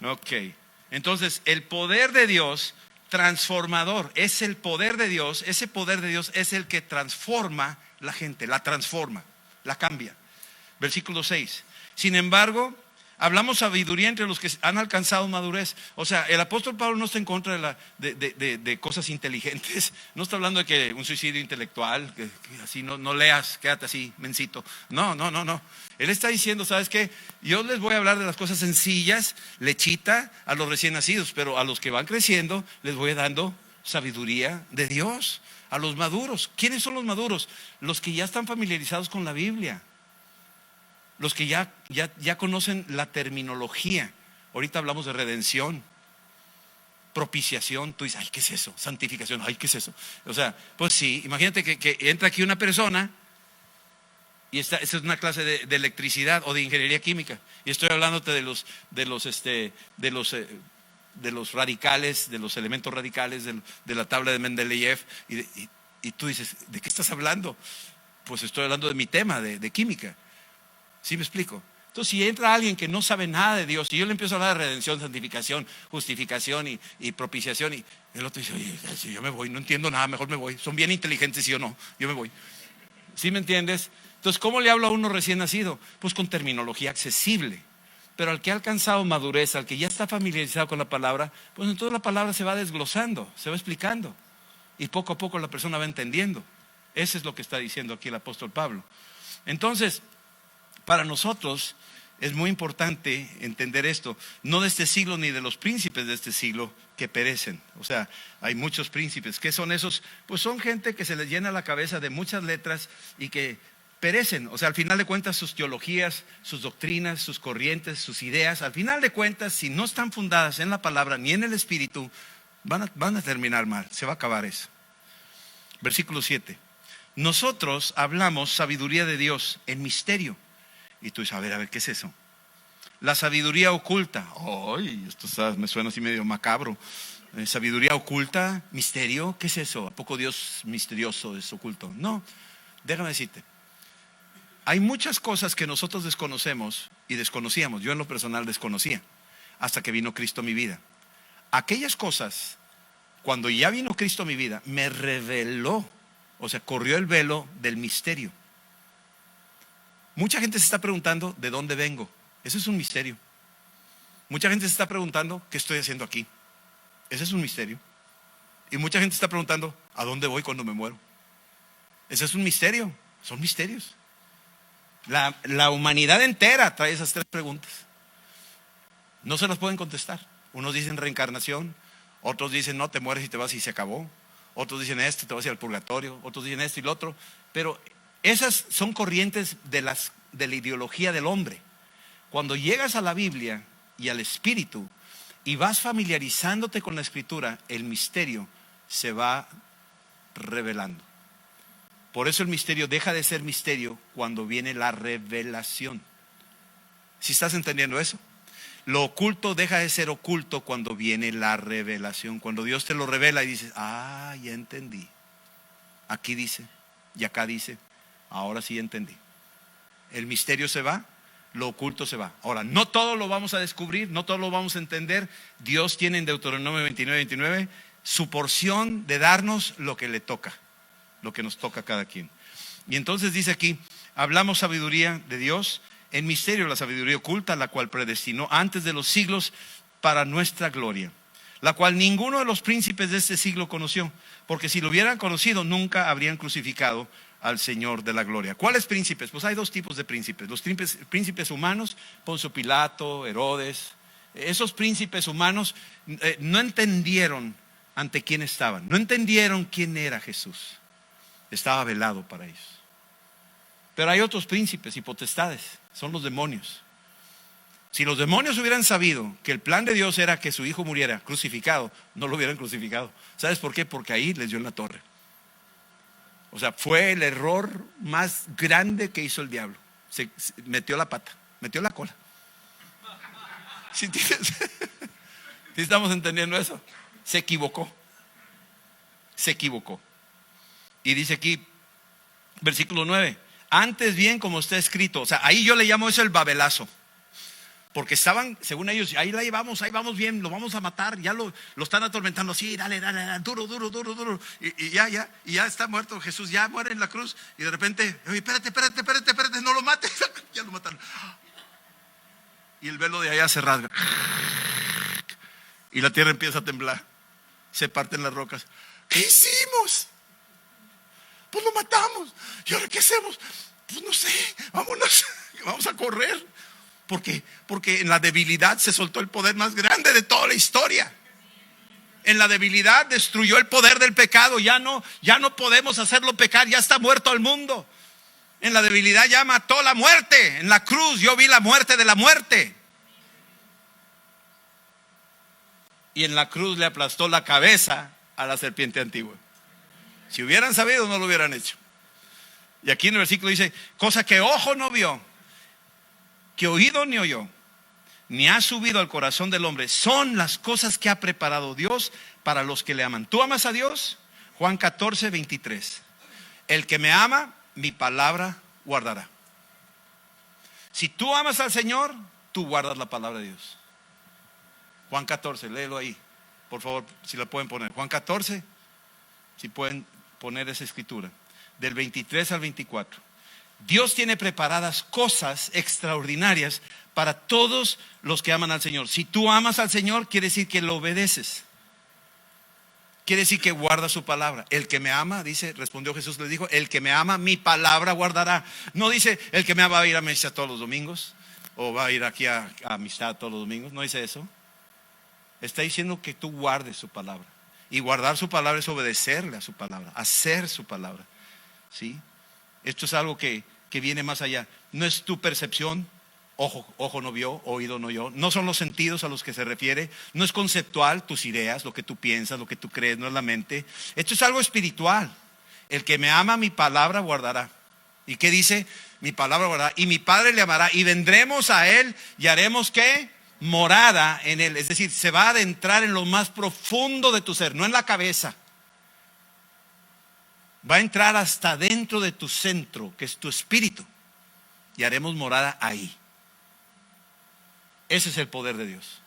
Ok. Entonces, el poder de Dios transformador es el poder de Dios. Ese poder de Dios es el que transforma la gente, la transforma, la cambia. Versículo 6. Sin embargo, hablamos sabiduría entre los que han alcanzado madurez. O sea, el apóstol Pablo no está en contra de cosas inteligentes. No está hablando de que un suicidio intelectual, que así no leas, quédate así, mencito. No. Él está diciendo, ¿sabes qué? Yo les voy a hablar de las cosas sencillas, lechita, a los recién nacidos, pero a los que van creciendo les voy dando sabiduría de Dios. A los maduros. ¿Quiénes son los maduros? Los que ya están familiarizados con la Biblia. Los que ya conocen la terminología. Ahorita hablamos de redención, propiciación. Tú dices, ay, ¿qué es eso? Santificación, ay, ¿qué es eso? O sea, pues sí, imagínate que entra aquí una persona y esa es una clase de electricidad o de ingeniería química. Y estoy hablándote de los radicales, de los elementos radicales, de la tabla de Mendeleev. Y tú dices, ¿de qué estás hablando? Pues estoy hablando de mi tema, de química. ¿Sí me explico? Entonces, si entra alguien que no sabe nada de Dios y yo le empiezo a hablar de redención, santificación, justificación y propiciación, y el otro dice, oye, si yo me voy, no entiendo nada, mejor me voy. Son bien inteligentes, ¿sí o no? Yo me voy. ¿Sí me entiendes? Entonces, ¿cómo le hablo a uno recién nacido? Pues con terminología accesible. Pero al que ha alcanzado madurez, al que ya está familiarizado con la palabra, pues entonces la palabra se va desglosando, se va explicando. Y poco a poco la persona va entendiendo. Eso es lo que está diciendo aquí el apóstol Pablo. Entonces, para nosotros es muy importante entender esto, no de este siglo ni de los príncipes de este siglo que perecen. O sea, hay muchos príncipes. ¿Qué son esos? Pues son gente que se les llena la cabeza de muchas letras y que perecen. O sea, al final de cuentas sus teologías, sus doctrinas, sus corrientes, sus ideas, al final de cuentas, si no están fundadas en la palabra ni en el Espíritu, van a terminar mal, se va a acabar eso. Versículo 7. Nosotros hablamos sabiduría de Dios en misterio. Y tú dices, a ver, ¿qué es eso? La sabiduría oculta. Ay, esto me suena así medio macabro. Sabiduría oculta, misterio, ¿qué es eso? ¿A poco Dios misterioso es oculto? No, déjame decirte. Hay muchas cosas que nosotros desconocemos y desconocíamos. Yo en lo personal desconocía hasta que vino Cristo a mi vida. Aquellas cosas, cuando ya vino Cristo a mi vida, me reveló, o sea, corrió el velo del misterio. Mucha gente se está preguntando de dónde vengo. Eso es un misterio. Mucha gente se está preguntando qué estoy haciendo aquí. Ese es un misterio. Y mucha gente está preguntando a dónde voy cuando me muero. Ese es un misterio. Son misterios. La humanidad entera trae esas tres preguntas. No se las pueden contestar. Unos dicen reencarnación, otros dicen no, te mueres y te vas y se acabó. Otros dicen esto, te vas a ir al purgatorio. Otros dicen esto y lo otro. Pero esas son corrientes de la ideología del hombre. Cuando llegas a la Biblia y al Espíritu y vas familiarizándote con la Escritura, el misterio se va revelando. Por eso el misterio deja de ser misterio cuando viene la revelación. ¿Sí estás entendiendo eso? Lo oculto deja de ser oculto cuando viene la revelación. Cuando Dios te lo revela y dices, ah, ya entendí. Aquí dice y acá dice. Ahora sí entendí. El misterio se va, lo oculto se va. Ahora, no todo lo vamos a descubrir, no todo lo vamos a entender. Dios tiene en Deuteronomio 29 su porción de darnos lo que le toca, lo que nos toca a cada quien. Y entonces dice aquí, hablamos sabiduría de Dios en misterio, la sabiduría oculta, la cual predestinó antes de los siglos para nuestra gloria, la cual ninguno de los príncipes de este siglo conoció, porque si lo hubieran conocido nunca habrían crucificado al Señor de la gloria. ¿Cuáles príncipes? Pues hay dos tipos de príncipes. Los príncipes humanos, Poncio Pilato, Herodes. Esos príncipes humanos no entendieron ante quién estaban. No entendieron quién era Jesús. Estaba velado para ellos. Pero hay otros príncipes y potestades. Son los demonios. Si los demonios hubieran sabido que el plan de Dios era que su hijo muriera crucificado, no lo hubieran crucificado. ¿Sabes por qué? Porque ahí les dio en la torre. O sea, fue el error más grande que hizo el diablo. Se metió la pata, metió la cola. ¿Sí, ¿Sí estamos entendiendo eso? Se equivocó. Se equivocó. Y dice aquí, versículo 9: antes bien, como está escrito. O sea, ahí yo le llamo eso el babelazo. Porque estaban, según ellos, ahí vamos bien, lo vamos a matar, ya lo están atormentando, sí, dale, duro, y ya está muerto Jesús, ya muere en la cruz, y de repente, espérate, no lo mates, ya lo mataron. Y el velo de allá se rasga, y la tierra empieza a temblar, se parten las rocas. ¿Qué hicimos? Pues lo matamos, ¿y ahora qué hacemos? Pues no sé, vámonos, vamos a correr. Porque en la debilidad se soltó el poder más grande de toda la historia. En la debilidad destruyó el poder del pecado. Ya no podemos hacerlo pecar. Ya está muerto el mundo. En la debilidad ya mató la muerte. En la cruz yo vi la muerte de la muerte. Y en la cruz le aplastó la cabeza a la serpiente antigua. Si hubieran sabido, no lo hubieran hecho. Y aquí en el versículo dice: cosa que ojo no vio, que oído ni oyó, ni ha subido al corazón del hombre, son las cosas que ha preparado Dios para los que le aman. ¿Tú amas a Dios? Juan 14, 23. El que me ama, mi palabra guardará. Si tú amas al Señor, tú guardas la palabra de Dios. Juan 14, léelo ahí, por favor, si la pueden poner. Juan 14, si pueden poner esa escritura, del 23 al 24. Dios tiene preparadas cosas extraordinarias para todos los que aman al Señor. Si tú amas al Señor, quiere decir que lo obedeces. Quiere decir que guarda su palabra. El que me ama, dice, respondió Jesús, le dijo: el que me ama, mi palabra guardará. No dice, el que me ama va a ir a misa todos los domingos, o va a ir aquí a amistad todos los domingos. No dice eso. Está diciendo que tú guardes su palabra. Y guardar su palabra es obedecerle a su palabra, hacer su palabra. ¿Sí? Esto es algo que viene más allá. No es tu percepción, ojo no vio, oído no oyó. No son los sentidos a los que se refiere. No es conceptual, tus ideas, lo que tú piensas, lo que tú crees, no es la mente. Esto es algo espiritual. El que me ama, mi palabra guardará. ¿Y qué dice? Mi palabra guardará. Y mi Padre le amará. Y vendremos a Él y haremos ¿qué? Morada en Él. Es decir, se va a adentrar en lo más profundo de tu ser, no en la cabeza. Va a entrar hasta dentro de tu centro, que es tu espíritu, y haremos morada ahí. Ese es el poder de Dios.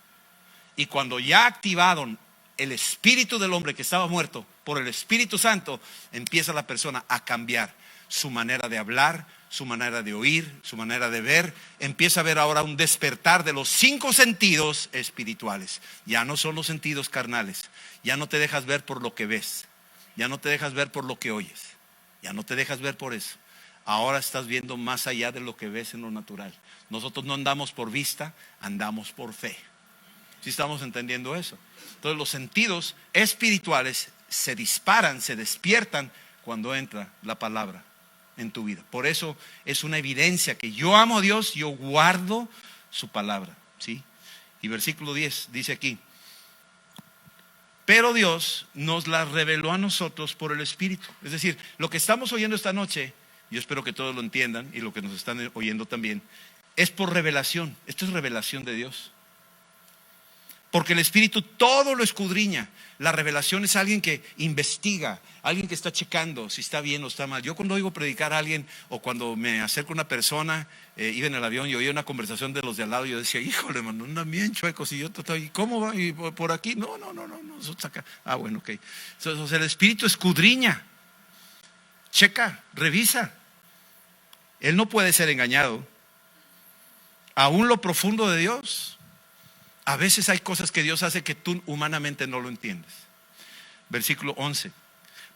Y cuando ya activaron el espíritu del hombre que estaba muerto por el Espíritu Santo, empieza la persona a cambiar su manera de hablar, su manera de oír, su manera de ver. Empieza a ver ahora un despertar de los 5 sentidos espirituales. Ya no son los sentidos carnales. Ya no te dejas ver por lo que ves. Ya no te dejas ver por lo que oyes. Ya no te dejas ver por eso. Ahora estás viendo más allá de lo que ves en lo natural. Nosotros no andamos por vista, andamos por fe. ¿Sí estamos entendiendo eso? Entonces los sentidos espirituales se disparan, se despiertan cuando entra la palabra en tu vida. Por eso es una evidencia que yo amo a Dios, yo guardo su palabra. ¿Sí? Y versículo 10 dice aquí: pero Dios nos la reveló a nosotros por el Espíritu. Es decir, lo que estamos oyendo esta noche, yo espero que todos lo entiendan, y lo que nos están oyendo también, es por revelación. Esto es revelación de Dios. Porque el Espíritu todo lo escudriña. La revelación es alguien que investiga, alguien que está checando si está bien o está mal. Yo cuando oigo predicar a alguien, o cuando me acerco a una persona, iba en el avión y oía una conversación de los de al lado, yo decía: híjole, hermano, andan bien chuecos. Y yo, ¿y cómo va? ¿Y por aquí? No, nosotros acá. Ah, bueno, ok. Entonces, el Espíritu escudriña, checa, revisa. Él no puede ser engañado. Aún lo profundo de Dios, a veces hay cosas que Dios hace que tú humanamente no lo entiendes. Versículo 11.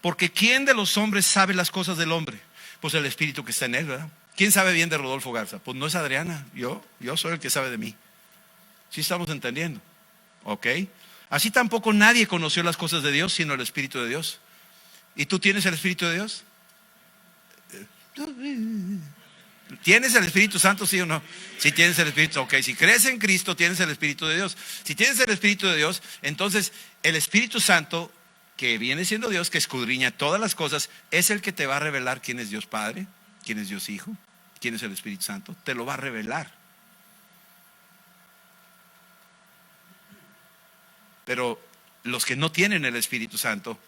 Porque ¿quién de los hombres sabe las cosas del hombre? Pues el Espíritu que está en él, ¿verdad? ¿Quién sabe bien de Rodolfo Garza? Pues no es Adriana, yo soy el que sabe de mí. ¿Sí estamos entendiendo? ¿Ok? Así tampoco nadie conoció las cosas de Dios sino el Espíritu de Dios. ¿Y tú tienes el Espíritu de Dios? ¿Tienes el Espíritu Santo, sí o no? Si tienes el Espíritu, ok. Si crees en Cristo, tienes el Espíritu de Dios. Si tienes el Espíritu de Dios, entonces el Espíritu Santo, que viene siendo Dios, que escudriña todas las cosas, es el que te va a revelar quién es Dios Padre, quién es Dios Hijo, quién es el Espíritu Santo. Te lo va a revelar. Pero los que no tienen el Espíritu Santo,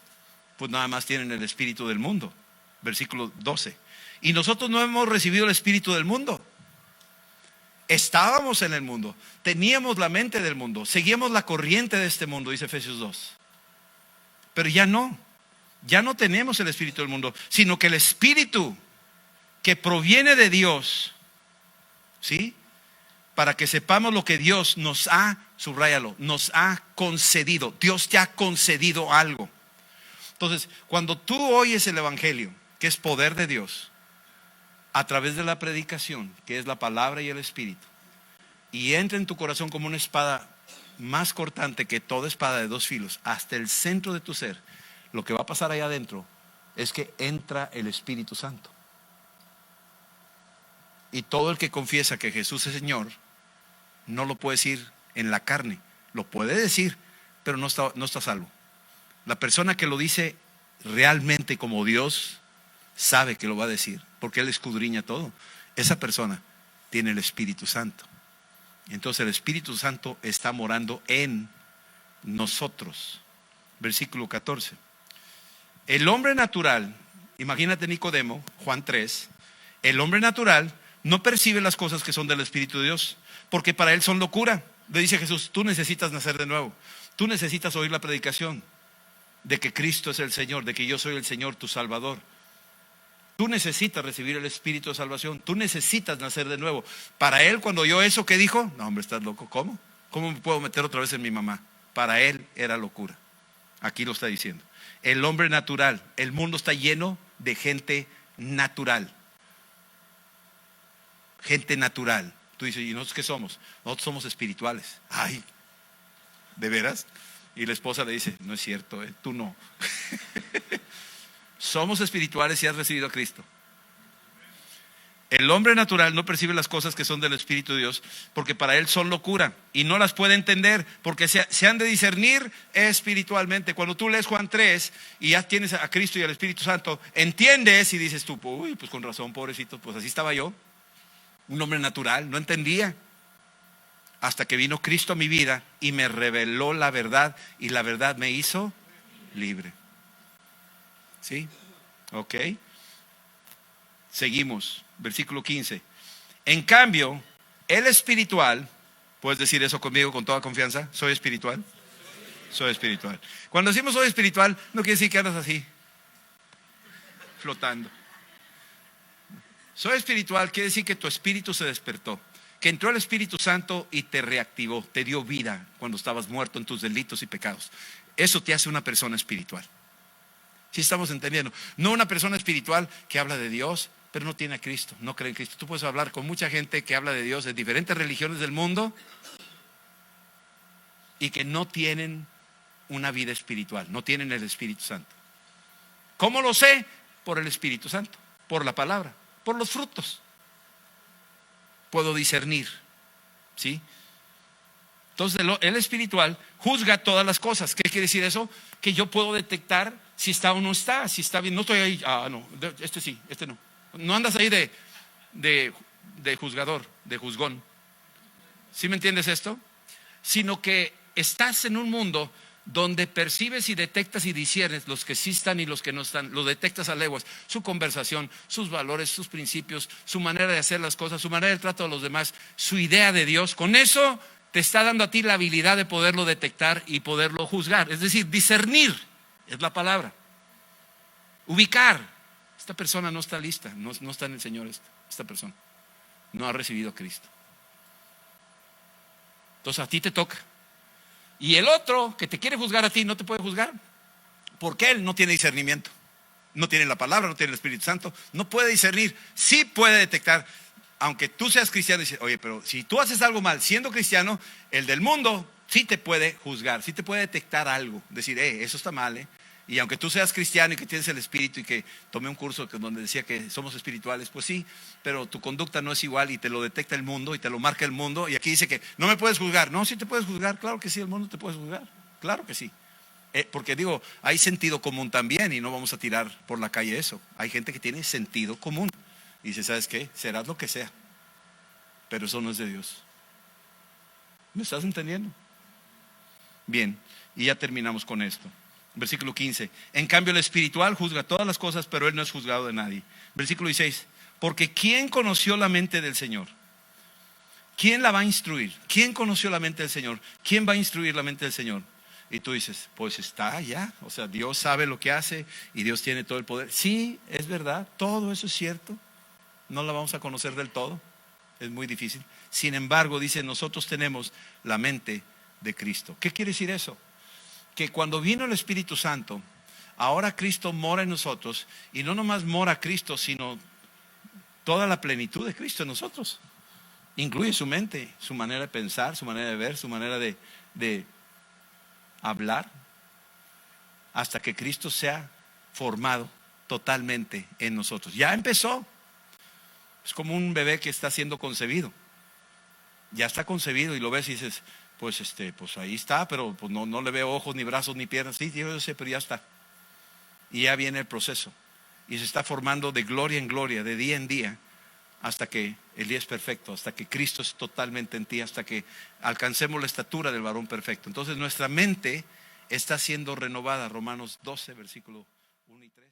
pues nada más tienen el espíritu del mundo. Versículo 12. Y nosotros no hemos recibido el espíritu del mundo. Estábamos en el mundo, teníamos la mente del mundo, seguíamos la corriente de este mundo, dice Efesios 2. Pero ya no tenemos el espíritu del mundo, sino que el espíritu que proviene de Dios, ¿sí? Para que sepamos lo que Dios nos ha, subráyalo, nos ha concedido. Dios te ha concedido algo. Entonces, cuando tú oyes el evangelio, que es poder de Dios, a través de la predicación, que es la palabra y el espíritu, y entra en tu corazón como una espada más cortante que toda espada de dos filos, hasta el centro de tu ser, lo que va a pasar allá adentro es que entra el Espíritu Santo. Y todo el que confiesa que Jesús es Señor, no lo puede decir en la carne, lo puede decir, pero no está salvo. La persona que lo dice realmente como Dios sabe que lo va a decir, porque Él escudriña todo. Esa persona tiene el Espíritu Santo. Entonces el Espíritu Santo está morando en nosotros. Versículo 14. El hombre natural, imagínate Nicodemo, Juan 3, el hombre natural no percibe las cosas que son del Espíritu de Dios, porque para él son locura. Le dice Jesús, tú necesitas nacer de nuevo. Tú necesitas oír la predicación de que Cristo es el Señor, de que yo soy el Señor, tu Salvador. Tú necesitas recibir el Espíritu de salvación. Tú necesitas nacer de nuevo. Para él, cuando oyó eso, ¿qué dijo? No, hombre, estás loco. ¿Cómo? ¿Cómo me puedo meter otra vez en mi mamá? Para él era locura. Aquí lo está diciendo. El hombre natural. El mundo está lleno de gente natural. Gente natural. Tú dices, ¿y nosotros qué somos? Nosotros somos espirituales. Ay, ¿de veras? Y la esposa le dice, no es cierto, tú no. Somos espirituales si has recibido a Cristo. El hombre natural no percibe las cosas que son del Espíritu de Dios, porque para él son locura y no las puede entender, porque se han de discernir espiritualmente. Cuando tú lees Juan 3 y ya tienes a Cristo y al Espíritu Santo, entiendes y dices tú, uy, pues con razón, pobrecito, pues así estaba yo. Un hombre natural, no entendía. Hasta que vino Cristo a mi vida y me reveló la verdad, y la verdad me hizo libre. ¿Sí? Ok. Seguimos, versículo 15. En cambio, el espiritual, ¿puedes decir eso conmigo con toda confianza? ¿Soy espiritual? Soy espiritual. Cuando decimos soy espiritual, no quiere decir que andas así, flotando. Soy espiritual quiere decir que tu espíritu se despertó, que entró el Espíritu Santo y te reactivó, te dio vida cuando estabas muerto en tus delitos y pecados. Eso te hace una persona espiritual. ¿Sí estamos entendiendo? No una persona espiritual que habla de Dios, pero no tiene a Cristo, no cree en Cristo. Tú puedes hablar con mucha gente que habla de Dios de diferentes religiones del mundo y que no tienen una vida espiritual, no tienen el Espíritu Santo. ¿Cómo lo sé? Por el Espíritu Santo, por la palabra, por los frutos. Puedo discernir, ¿sí? Entonces el espiritual juzga todas las cosas. ¿Qué quiere decir eso? Que yo puedo detectar si está o no está, si está bien. No estoy ahí, no, este sí, este no. No andas ahí de juzgador, de juzgón. ¿Sí me entiendes esto? Sino que estás en un mundo donde percibes y detectas y disiernes los que sí están y los que no están. Los detectas a leguas, su conversación, sus valores, sus principios, su manera de hacer las cosas, su manera de trato a los demás, su idea de Dios. Con eso te está dando a ti la habilidad de poderlo detectar y poderlo juzgar. Es decir, discernir es la palabra. Ubicar. Esta persona no está lista, no está en el Señor esta persona. No ha recibido a Cristo. Entonces a ti te toca. Y el otro que te quiere juzgar a ti no te puede juzgar, porque él no tiene discernimiento. No tiene la palabra, no tiene el Espíritu Santo. No puede discernir. Sí puede detectar. Aunque tú seas cristiano y dices, oye, pero si tú haces algo mal siendo cristiano, el del mundo sí te puede juzgar, sí te puede detectar algo. Decir, eso está mal, Y aunque tú seas cristiano y que tienes el espíritu y que tomé un curso donde decía que somos espirituales, pues sí, pero tu conducta no es igual y te lo detecta el mundo y te lo marca el mundo. Y aquí dice que no me puedes juzgar. No, sí te puedes juzgar, claro que sí, el mundo te puede juzgar, claro que sí. Porque digo, hay sentido común también y no vamos a tirar por la calle eso. Hay gente que tiene sentido común y dice, ¿sabes qué? Serás lo que sea, pero eso no es de Dios. ¿Me estás entendiendo? Bien, y ya terminamos con esto. Versículo 15. En cambio el espiritual juzga todas las cosas, pero él no es juzgado de nadie. Versículo 16. Porque ¿quién conoció la mente del Señor? ¿Quién la va a instruir? ¿Quién conoció la mente del Señor? ¿Quién va a instruir la mente del Señor? Y tú dices, pues está allá. O sea, Dios sabe lo que hace y Dios tiene todo el poder. Sí, es verdad, todo eso es cierto. No la vamos a conocer del todo. Es muy difícil. Sin embargo, dice, nosotros tenemos la mente de Cristo. ¿Qué quiere decir eso? Que cuando vino el Espíritu Santo, ahora Cristo mora en nosotros. Y no nomás mora Cristo, sino toda la plenitud de Cristo en nosotros. Incluye su mente, su manera de pensar, su manera de ver, su manera de hablar, hasta que Cristo sea formado totalmente en nosotros. Ya empezó. Es como un bebé que está siendo concebido. Ya está concebido y lo ves y dices, pues ahí está, pero pues no le veo ojos, ni brazos, ni piernas. Sí, yo sé, pero ya está. Y ya viene el proceso. Y se está formando de gloria en gloria, de día en día, hasta que el día es perfecto, hasta que Cristo es totalmente en ti, hasta que alcancemos la estatura del varón perfecto. Entonces nuestra mente está siendo renovada. Romanos 12, versículo 1 y 3.